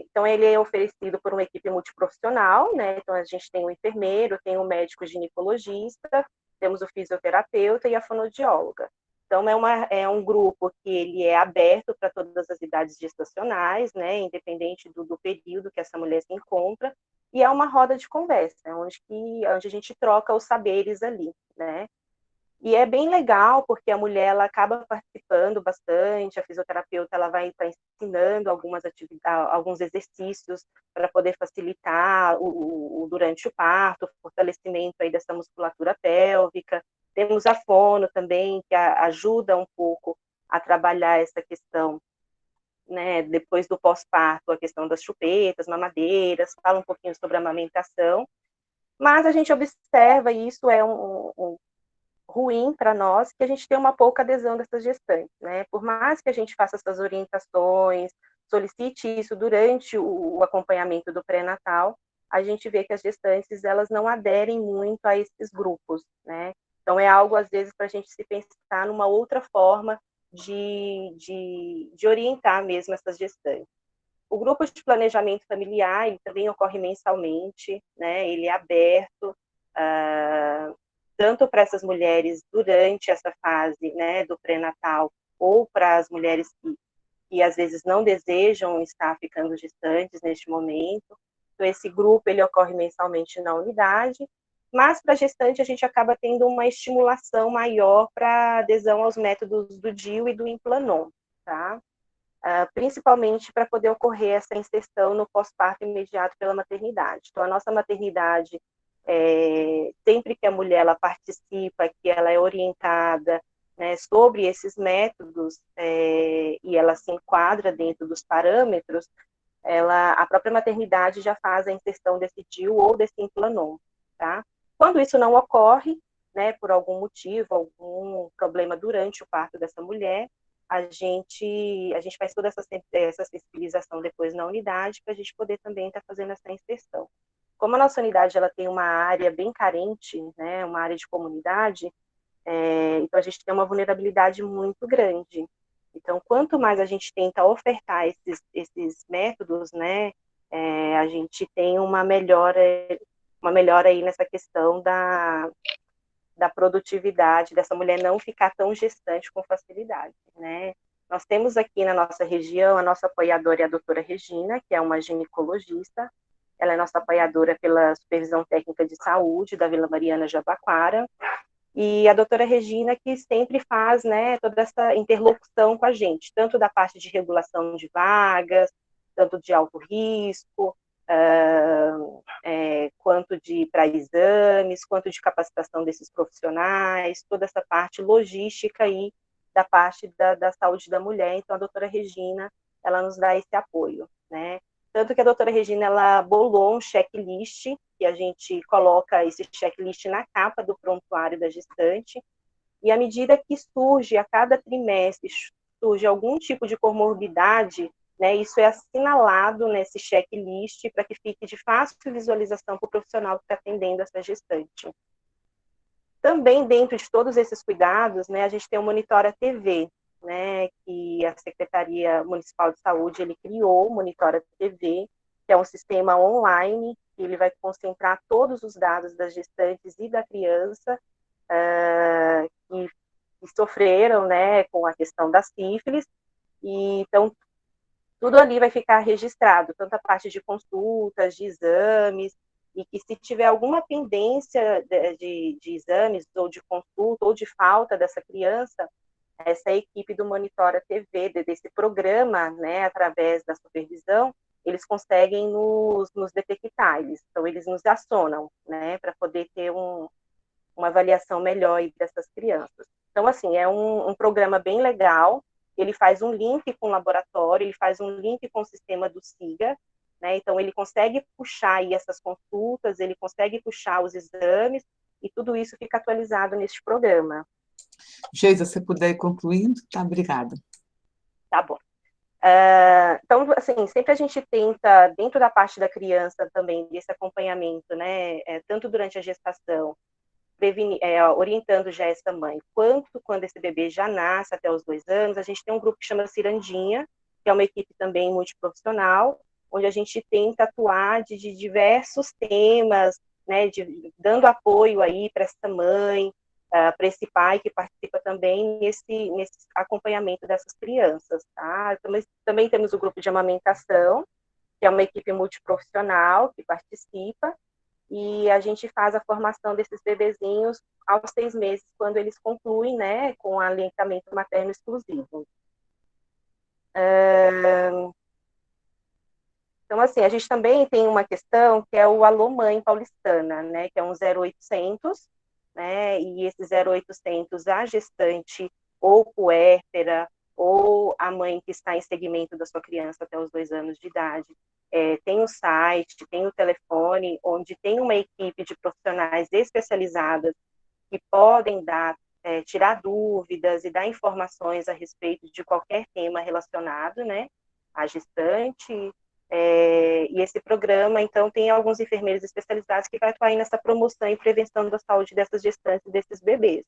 S3: Então, ele é oferecido por uma equipe multiprofissional, né? Então, a gente tem o enfermeiro, tem o médico ginecologista, temos o fisioterapeuta e a fonoaudióloga. Então, é um grupo que ele é aberto para todas as idades gestacionais, né? Independente do período que essa mulher se encontra, e é uma roda de conversa, onde a gente troca os saberes ali, né? E é bem legal, porque a mulher ela acaba participando bastante, a fisioterapeuta ela vai estar ensinando algumas atividades, alguns exercícios para poder facilitar durante o parto, o fortalecimento aí dessa musculatura pélvica. Temos a fono também, que ajuda um pouco a trabalhar essa questão, né, depois do pós-parto, a questão das chupetas, mamadeiras, fala um pouquinho sobre a amamentação, mas a gente observa, e isso é ruim para nós, que a gente tem uma pouca adesão dessas gestantes, né? Por mais que a gente faça essas orientações, solicite isso durante o acompanhamento do pré-natal, a gente vê que as gestantes, elas não aderem muito a esses grupos, né? Então, é algo, às vezes, para a gente se pensar numa outra forma de orientar mesmo essas gestantes. O grupo de planejamento familiar, ele também ocorre mensalmente, né? Ele é aberto, tanto para essas mulheres durante essa fase, né, do pré-natal, ou para as mulheres que às vezes não desejam estar ficando gestantes neste momento. Então, esse grupo ele ocorre mensalmente na unidade, mas para a gestante a gente acaba tendo uma estimulação maior para adesão aos métodos do DIU e do Implanon, tá? Principalmente para poder ocorrer essa inserção no pós-parto imediato pela maternidade. Então, a nossa maternidade, sempre que a mulher ela participa, que ela é orientada, né, sobre esses métodos, e ela se enquadra dentro dos parâmetros, a própria maternidade já faz a inserção desse DIU ou desse Implanon, tá? Quando isso não ocorre, né, por algum motivo, algum problema durante o parto dessa mulher, a gente faz toda essa sensibilização depois na unidade, para a gente poder também estar fazendo essa inserção. Como a nossa unidade ela tem uma área bem carente, né, uma área de comunidade, então a gente tem uma vulnerabilidade muito grande. Então, quanto mais a gente tenta ofertar esses métodos, né, a gente tem uma melhora aí nessa questão da produtividade, dessa mulher não ficar tão gestante com facilidade, né? Nós temos aqui na nossa região, a nossa apoiadora é a doutora Regina, que é uma ginecologista, ela é nossa apoiadora pela supervisão técnica de saúde da Vila Mariana Jabaquara, e a doutora Regina que sempre faz, né, toda essa interlocução com a gente, tanto da parte de regulação de vagas, tanto de alto risco, quanto para exames, quanto de capacitação desses profissionais, toda essa parte logística aí da parte da saúde da mulher. Então, a doutora Regina, ela nos dá esse apoio, né? Tanto que a doutora Regina, ela bolou um checklist, que a gente coloca esse checklist na capa do prontuário da gestante, e à medida que surge, a cada trimestre, surge algum tipo de comorbidade, né, isso é assinalado nesse checklist para que fique de fácil visualização para o profissional que está atendendo essa gestante. Também, dentro de todos esses cuidados, né, a gente tem o Monitora TV, né, que a Secretaria Municipal de Saúde ele criou, o Monitora TV, que é um sistema online, que ele vai concentrar todos os dados das gestantes e da criança que sofreram, né, com a questão da sífilis, e então tudo ali vai ficar registrado, tanto a parte de consultas, de exames, e que se tiver alguma pendência de exames, ou de consulta, ou de falta dessa criança, essa equipe do Monitora TV, desse programa, né, através da supervisão, eles conseguem nos detectar, então eles nos acionam, né, para poder ter uma avaliação melhor dessas crianças. Então, assim, é um programa bem legal, ele faz um link com o laboratório, ele faz um link com o sistema do SIGA, né? Então, ele consegue puxar aí essas consultas, ele consegue puxar os exames, e tudo isso fica atualizado neste programa.
S1: Geisa, se puder ir concluindo, tá, obrigada.
S3: Tá bom. Então, assim, sempre a gente tenta, dentro da parte da criança também, desse acompanhamento, né, tanto durante a gestação, orientando já essa mãe, quanto quando esse bebê já nasce até os 2 anos, a gente tem um grupo que chama Cirandinha, que é uma equipe também multiprofissional, onde a gente tenta atuar de diversos temas, né, dando apoio aí para essa mãe, para esse pai que participa também nesse acompanhamento dessas crianças, tá? Também temos o grupo de amamentação, que é uma equipe multiprofissional que participa, e a gente faz a formação desses bebezinhos aos 6 meses, quando eles concluem, né, com o aleitamento materno exclusivo. Então, assim, a gente também tem uma questão que é o Alô Mãe Paulistana, né, que é um 0800, né, e esse 0800, a gestante ou puérpera, ou a mãe que está em segmento da sua criança até os 2 anos de idade, tem o site, tem o telefone, onde tem uma equipe de profissionais especializadas que podem tirar dúvidas e dar informações a respeito de qualquer tema relacionado, né, à gestante. E esse programa, então, tem alguns enfermeiros especializados que vai atuar nessa promoção e prevenção da saúde dessas gestantes e desses bebês.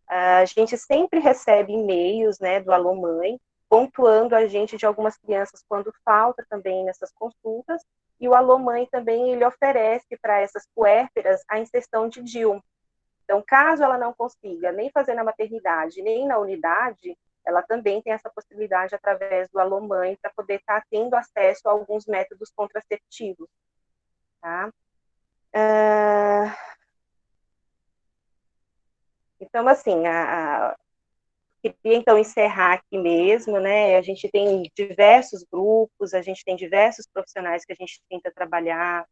S3: A gente sempre recebe e-mails, né, do Alô Mãe, pontuando a gente de algumas crianças quando falta também nessas consultas, e o Alô Mãe também, ele oferece para essas puérperas a inserção de DIU. Então, caso ela não consiga nem fazer na maternidade, nem na unidade, ela também tem essa possibilidade através do Alô Mãe para poder estar tendo acesso a alguns métodos contraceptivos, tá? Então, assim, queria então encerrar aqui mesmo, né? A gente tem diversos grupos, a gente tem diversos profissionais que a gente tenta trabalhar.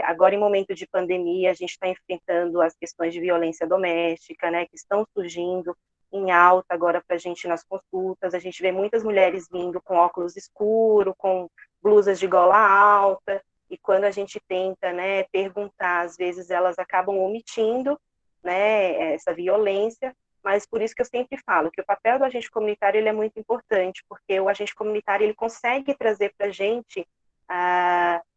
S3: Agora, em momento de pandemia, a gente está enfrentando as questões de violência doméstica, né? Que estão surgindo em alta agora para a gente nas consultas. A gente vê muitas mulheres vindo com óculos escuros, com blusas de gola alta, e quando a gente tenta, né, perguntar, às vezes elas acabam omitindo, né, essa violência, mas por isso que eu sempre falo que o papel do agente comunitário ele é muito importante, porque o agente comunitário ele consegue trazer para a gente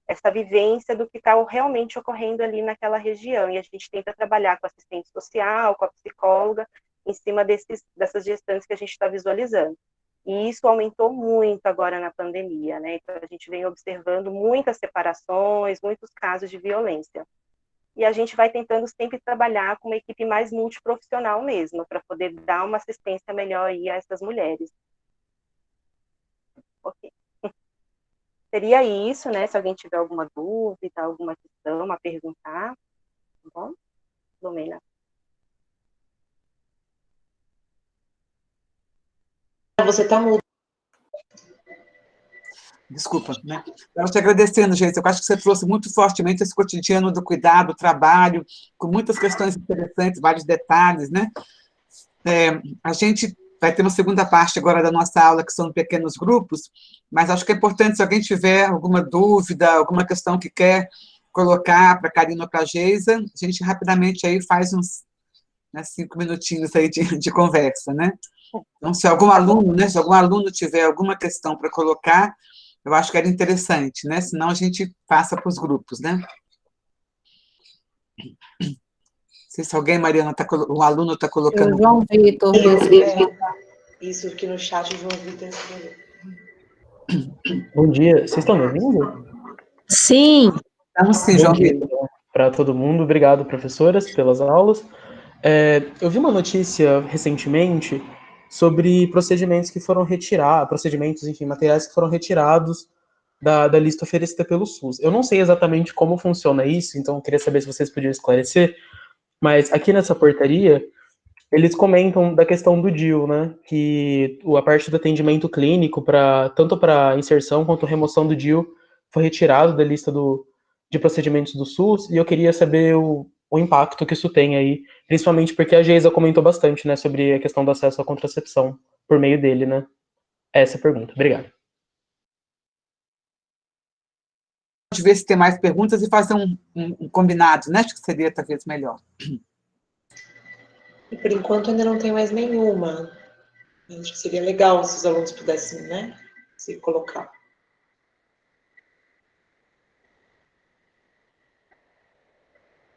S3: essa vivência do que está realmente ocorrendo ali naquela região, e a gente tenta trabalhar com a assistente social, com a psicóloga, em cima dessas gestantes que a gente está visualizando. E isso aumentou muito agora na pandemia, né? Então, a gente vem observando muitas separações, muitos casos de violência. E a gente vai tentando sempre trabalhar com uma equipe mais multiprofissional mesmo, para poder dar uma assistência melhor aí a essas mulheres. Ok. Seria isso, né? Se alguém tiver alguma dúvida, alguma questão a perguntar. Tá bom? Lumena.
S4: Você está mudo.
S1: Desculpa, né? Eu te agradecendo, gente. Eu acho que você trouxe muito fortemente esse cotidiano do cuidado, do trabalho, com muitas questões interessantes, vários detalhes, né? A gente vai ter uma segunda parte agora da nossa aula, que são pequenos grupos, mas acho que é importante, se alguém tiver alguma dúvida, alguma questão que quer colocar para a Karina ou para a Geisa, a gente rapidamente aí faz uns 5 minutinhos aí de conversa, né? Então, se algum aluno, né, se algum aluno tiver alguma questão para colocar, eu acho que era interessante, né? Senão a gente passa para os grupos, né? Não sei se alguém, Mariana, o aluno está colocando...
S2: João Vitor.
S4: Isso aqui no chat, João Vitor escreveu.
S5: Bom dia, vocês estão me ouvindo?
S2: Sim.
S1: Estamos sim, João Vitor.
S5: Para todo mundo, obrigado, professoras, pelas aulas. Eu vi uma notícia recentemente sobre procedimentos que foram retirados, enfim, materiais que foram retirados da lista oferecida pelo SUS. Eu não sei exatamente como funciona isso, então eu queria saber se vocês podiam esclarecer, mas aqui nessa portaria, eles comentam da questão do DIU, né, que a parte do atendimento clínico, tanto para inserção quanto remoção do DIU, foi retirado da lista de procedimentos do SUS, e eu queria saber o impacto que isso tem aí, principalmente porque a Geisa comentou bastante, né, sobre a questão do acesso à contracepção por meio dele, né? Essa é a pergunta. Obrigado.
S1: Pode ver se tem mais perguntas e fazer um combinado, né? Acho que seria talvez melhor.
S4: E por enquanto ainda não tem mais nenhuma. Acho que seria legal se os alunos pudessem, né, se colocar.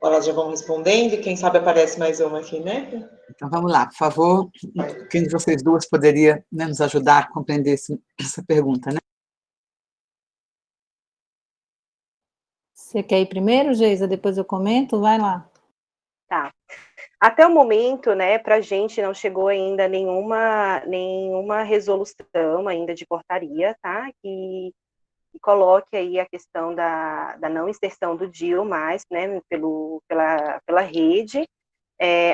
S4: Elas já vão respondendo e quem sabe aparece mais uma aqui, né?
S1: Então, vamos lá, por favor. Quem de vocês duas poderia, né, nos ajudar a compreender essa pergunta, né?
S2: Você quer ir primeiro, Geisa? Depois eu comento? Vai lá.
S3: Tá. Até o momento, né, para a gente não chegou ainda nenhuma resolução ainda de portaria, tá? Que coloque aí a questão da não inserção do DIU mais, né, pela rede,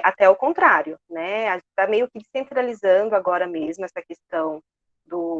S3: até o contrário, né? Está meio que descentralizando agora mesmo essa questão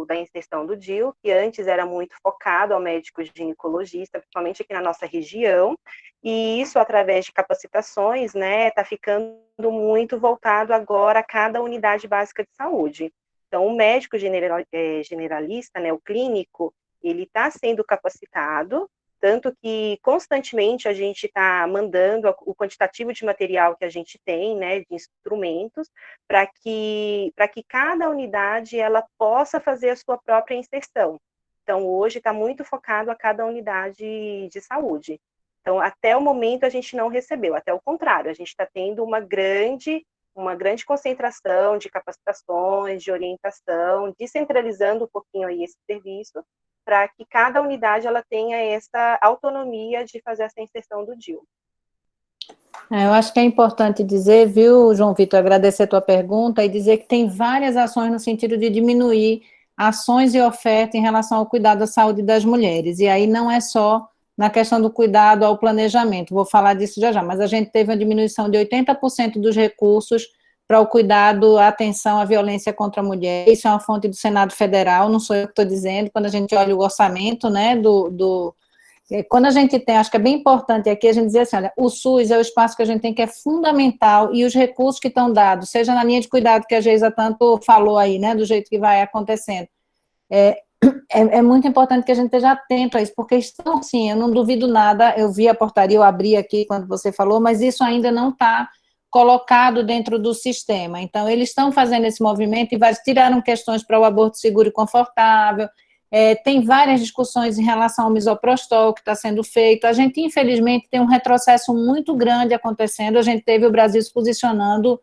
S3: da inserção do DIU, que antes era muito focado ao médico ginecologista, principalmente aqui na nossa região, e isso através de capacitações, né, está ficando muito voltado agora a cada unidade básica de saúde. Então, o médico generalista, né, o clínico, ele está sendo capacitado, tanto que constantemente a gente está mandando o quantitativo de material que a gente tem, né, de instrumentos, para que cada unidade ela possa fazer a sua própria inserção. Então, hoje está muito focado a cada unidade de saúde. Então, até o momento a gente não recebeu, até o contrário, a gente está tendo uma grande concentração de capacitações, de orientação, descentralizando um pouquinho aí esse serviço, para que cada unidade ela tenha essa autonomia de fazer essa inserção do DIU.
S2: Eu acho que é importante dizer, viu, João Vitor, agradecer a tua pergunta e dizer que tem várias ações no sentido de diminuir ações e oferta em relação ao cuidado da saúde das mulheres, e aí não é só na questão do cuidado ao planejamento, vou falar disso já, mas a gente teve uma diminuição de 80% dos recursos para o cuidado, a atenção à violência contra a mulher, isso é uma fonte do Senado Federal, não sou eu que estou dizendo, quando a gente olha o orçamento, né, quando a gente tem, acho que é bem importante aqui a gente dizer assim, olha, o SUS é o espaço que a gente tem que é fundamental, e os recursos que estão dados, seja na linha de cuidado que a Geisa tanto falou aí, né, do jeito que vai acontecendo, é muito importante que a gente esteja atento a isso, porque estão, sim, eu não duvido nada, eu vi a portaria, eu abri aqui quando você falou, mas isso ainda não está colocado dentro do sistema. Então, eles estão fazendo esse movimento e tiraram questões para o aborto seguro e confortável, tem várias discussões em relação ao misoprostol que está sendo feito. A gente, infelizmente, tem um retrocesso muito grande acontecendo, a gente teve o Brasil se posicionando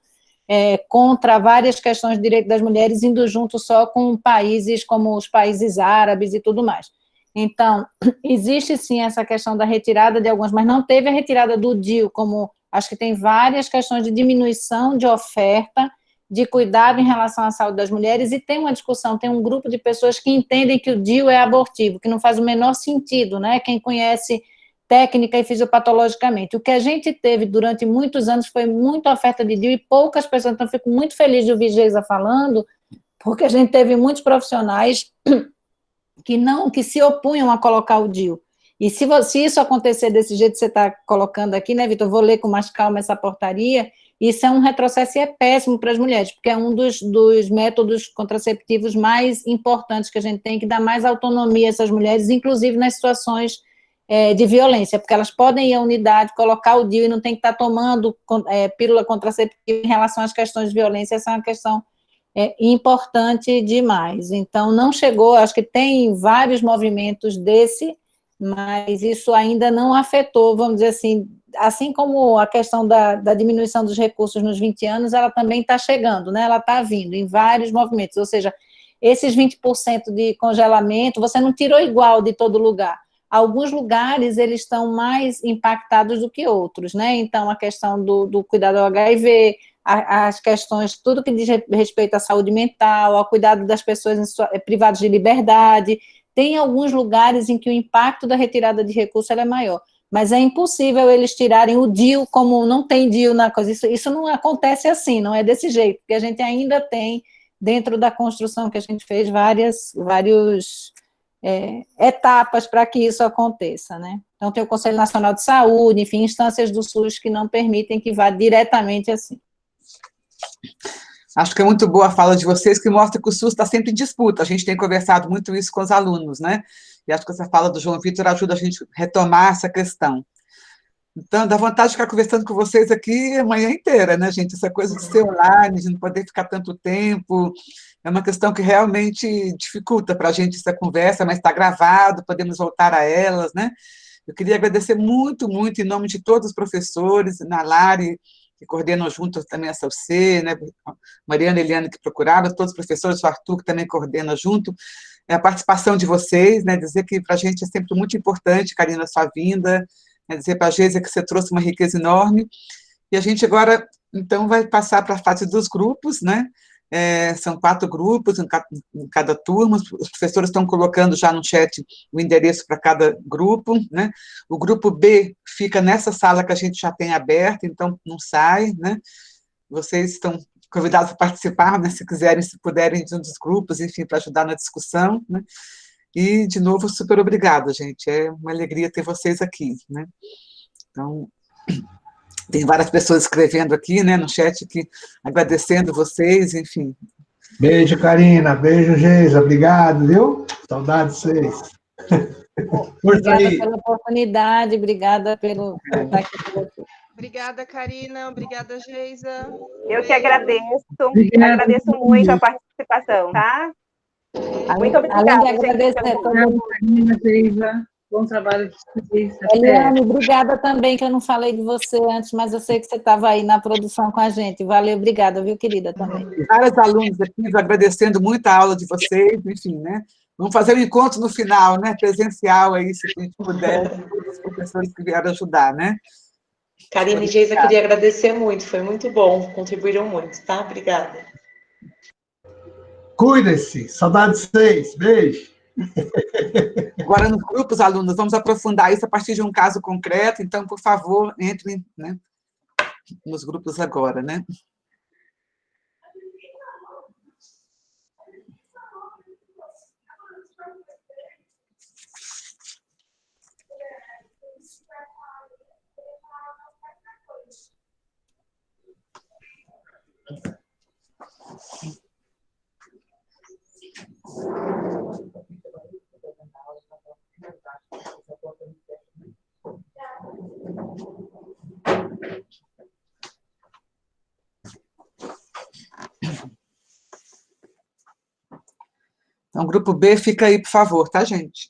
S2: contra várias questões de direito das mulheres, indo junto só com países como os países árabes e tudo mais. Então, existe sim essa questão da retirada de algumas, mas não teve a retirada do DIU, como acho que tem várias questões de diminuição de oferta, de cuidado em relação à saúde das mulheres, e tem uma discussão, tem um grupo de pessoas que entendem que o DIU é abortivo, que não faz o menor sentido, né? Quem conhece técnica e fisiopatologicamente. O que a gente teve durante muitos anos foi muita oferta de DIU e poucas pessoas, então fico muito feliz de ouvir Geisa falando, porque a gente teve muitos profissionais que se opunham a colocar o DIU. E se isso acontecer desse jeito que você está colocando aqui, né, Vitor, vou ler com mais calma essa portaria, isso é um retrocesso e é péssimo para as mulheres, porque é um dos métodos contraceptivos mais importantes que a gente tem, que dá mais autonomia a essas mulheres, inclusive nas situações de violência, porque elas podem ir à unidade, colocar o DIU e não tem que estar tomando pílula contraceptiva em relação às questões de violência, essa é uma questão importante demais. Então, não chegou, acho que tem vários movimentos mas isso ainda não afetou, vamos dizer assim como a questão da diminuição dos recursos nos 20 anos, ela também está chegando, né? Ela está vindo em vários movimentos, ou seja, esses 20% de congelamento, você não tirou igual de todo lugar. Alguns lugares, eles estão mais impactados do que outros, né? Então, a questão do cuidado ao HIV, as questões, tudo que diz respeito à saúde mental, ao cuidado das pessoas privadas de liberdade, tem alguns lugares em que o impacto da retirada de recursos é maior, mas é impossível eles tirarem o DIU, como não tem DIU na coisa, isso não acontece assim, não é desse jeito, porque a gente ainda tem, dentro da construção que a gente fez, várias etapas para que isso aconteça, né? Então, tem o Conselho Nacional de Saúde, enfim, instâncias do SUS que não permitem que vá diretamente assim.
S1: Acho que é muito boa a fala de vocês, que mostra que o SUS está sempre em disputa. A gente tem conversado muito isso com os alunos, né? E acho que essa fala do João Vitor ajuda a gente a retomar essa questão. Então, dá vontade de ficar conversando com vocês aqui a manhã inteira, né, gente? Essa coisa de ser online, de não poder ficar tanto tempo, é uma questão que realmente dificulta para a gente essa conversa, mas está gravado, podemos voltar a elas, né? Eu queria agradecer muito, muito, em nome de todos os professores, na Lari, que coordenam junto também a SAUC, né? Mariana e Eliane, que procuraram, todos os professores, o Arthur, que também coordena junto, a participação de vocês, né? Dizer que para a gente é sempre muito importante, Karina, a sua vinda, né? Dizer para a Geisa que você trouxe uma riqueza enorme, e a gente agora, então, vai passar para a fase dos grupos, né? São 4 grupos em cada turma, os professores estão colocando já no chat o endereço para cada grupo, né? O grupo B fica nessa sala que a gente já tem aberta, então não sai, né? Vocês estão convidados para participar, né? Se quiserem, se puderem, de um dos grupos, enfim, para ajudar na discussão, né? E, de novo, super obrigada, gente, é uma alegria ter vocês aqui, né? Então, tem várias pessoas escrevendo aqui, né, no chat, que, agradecendo vocês, enfim.
S6: Beijo, Karina. Beijo, Geisa. Obrigado, viu? Saudade de vocês.
S2: Obrigada pela oportunidade, obrigada pelo estar aqui com você.
S7: Obrigada, Karina. Obrigada, Geisa.
S3: Eu que agradeço. Agradeço muito a participação, tá? Muito obrigada.
S2: Além de agradecer a todo mundo.
S8: Karina, Geisa. Bom trabalho de vocês.
S2: Eliane, obrigada também, que eu não falei de você antes, mas eu sei que você estava aí na produção com a gente. Valeu, obrigada, viu, querida, também.
S1: Vários alunos aqui agradecendo muito a aula de vocês, enfim, né? Vamos fazer um encontro no final, né? Presencial aí, se a gente puder, todos os professores que vieram ajudar, né?
S4: Karina e Geisa, queria agradecer muito, foi muito bom, contribuíram muito, tá? Obrigada.
S6: Cuidem-se, saudade de vocês, beijo.
S1: Agora, nos grupos, alunos, vamos aprofundar isso a partir de um caso concreto, então, por favor, entrem, né, nos grupos agora, né? Então, o grupo B fica aí, por favor, tá, gente?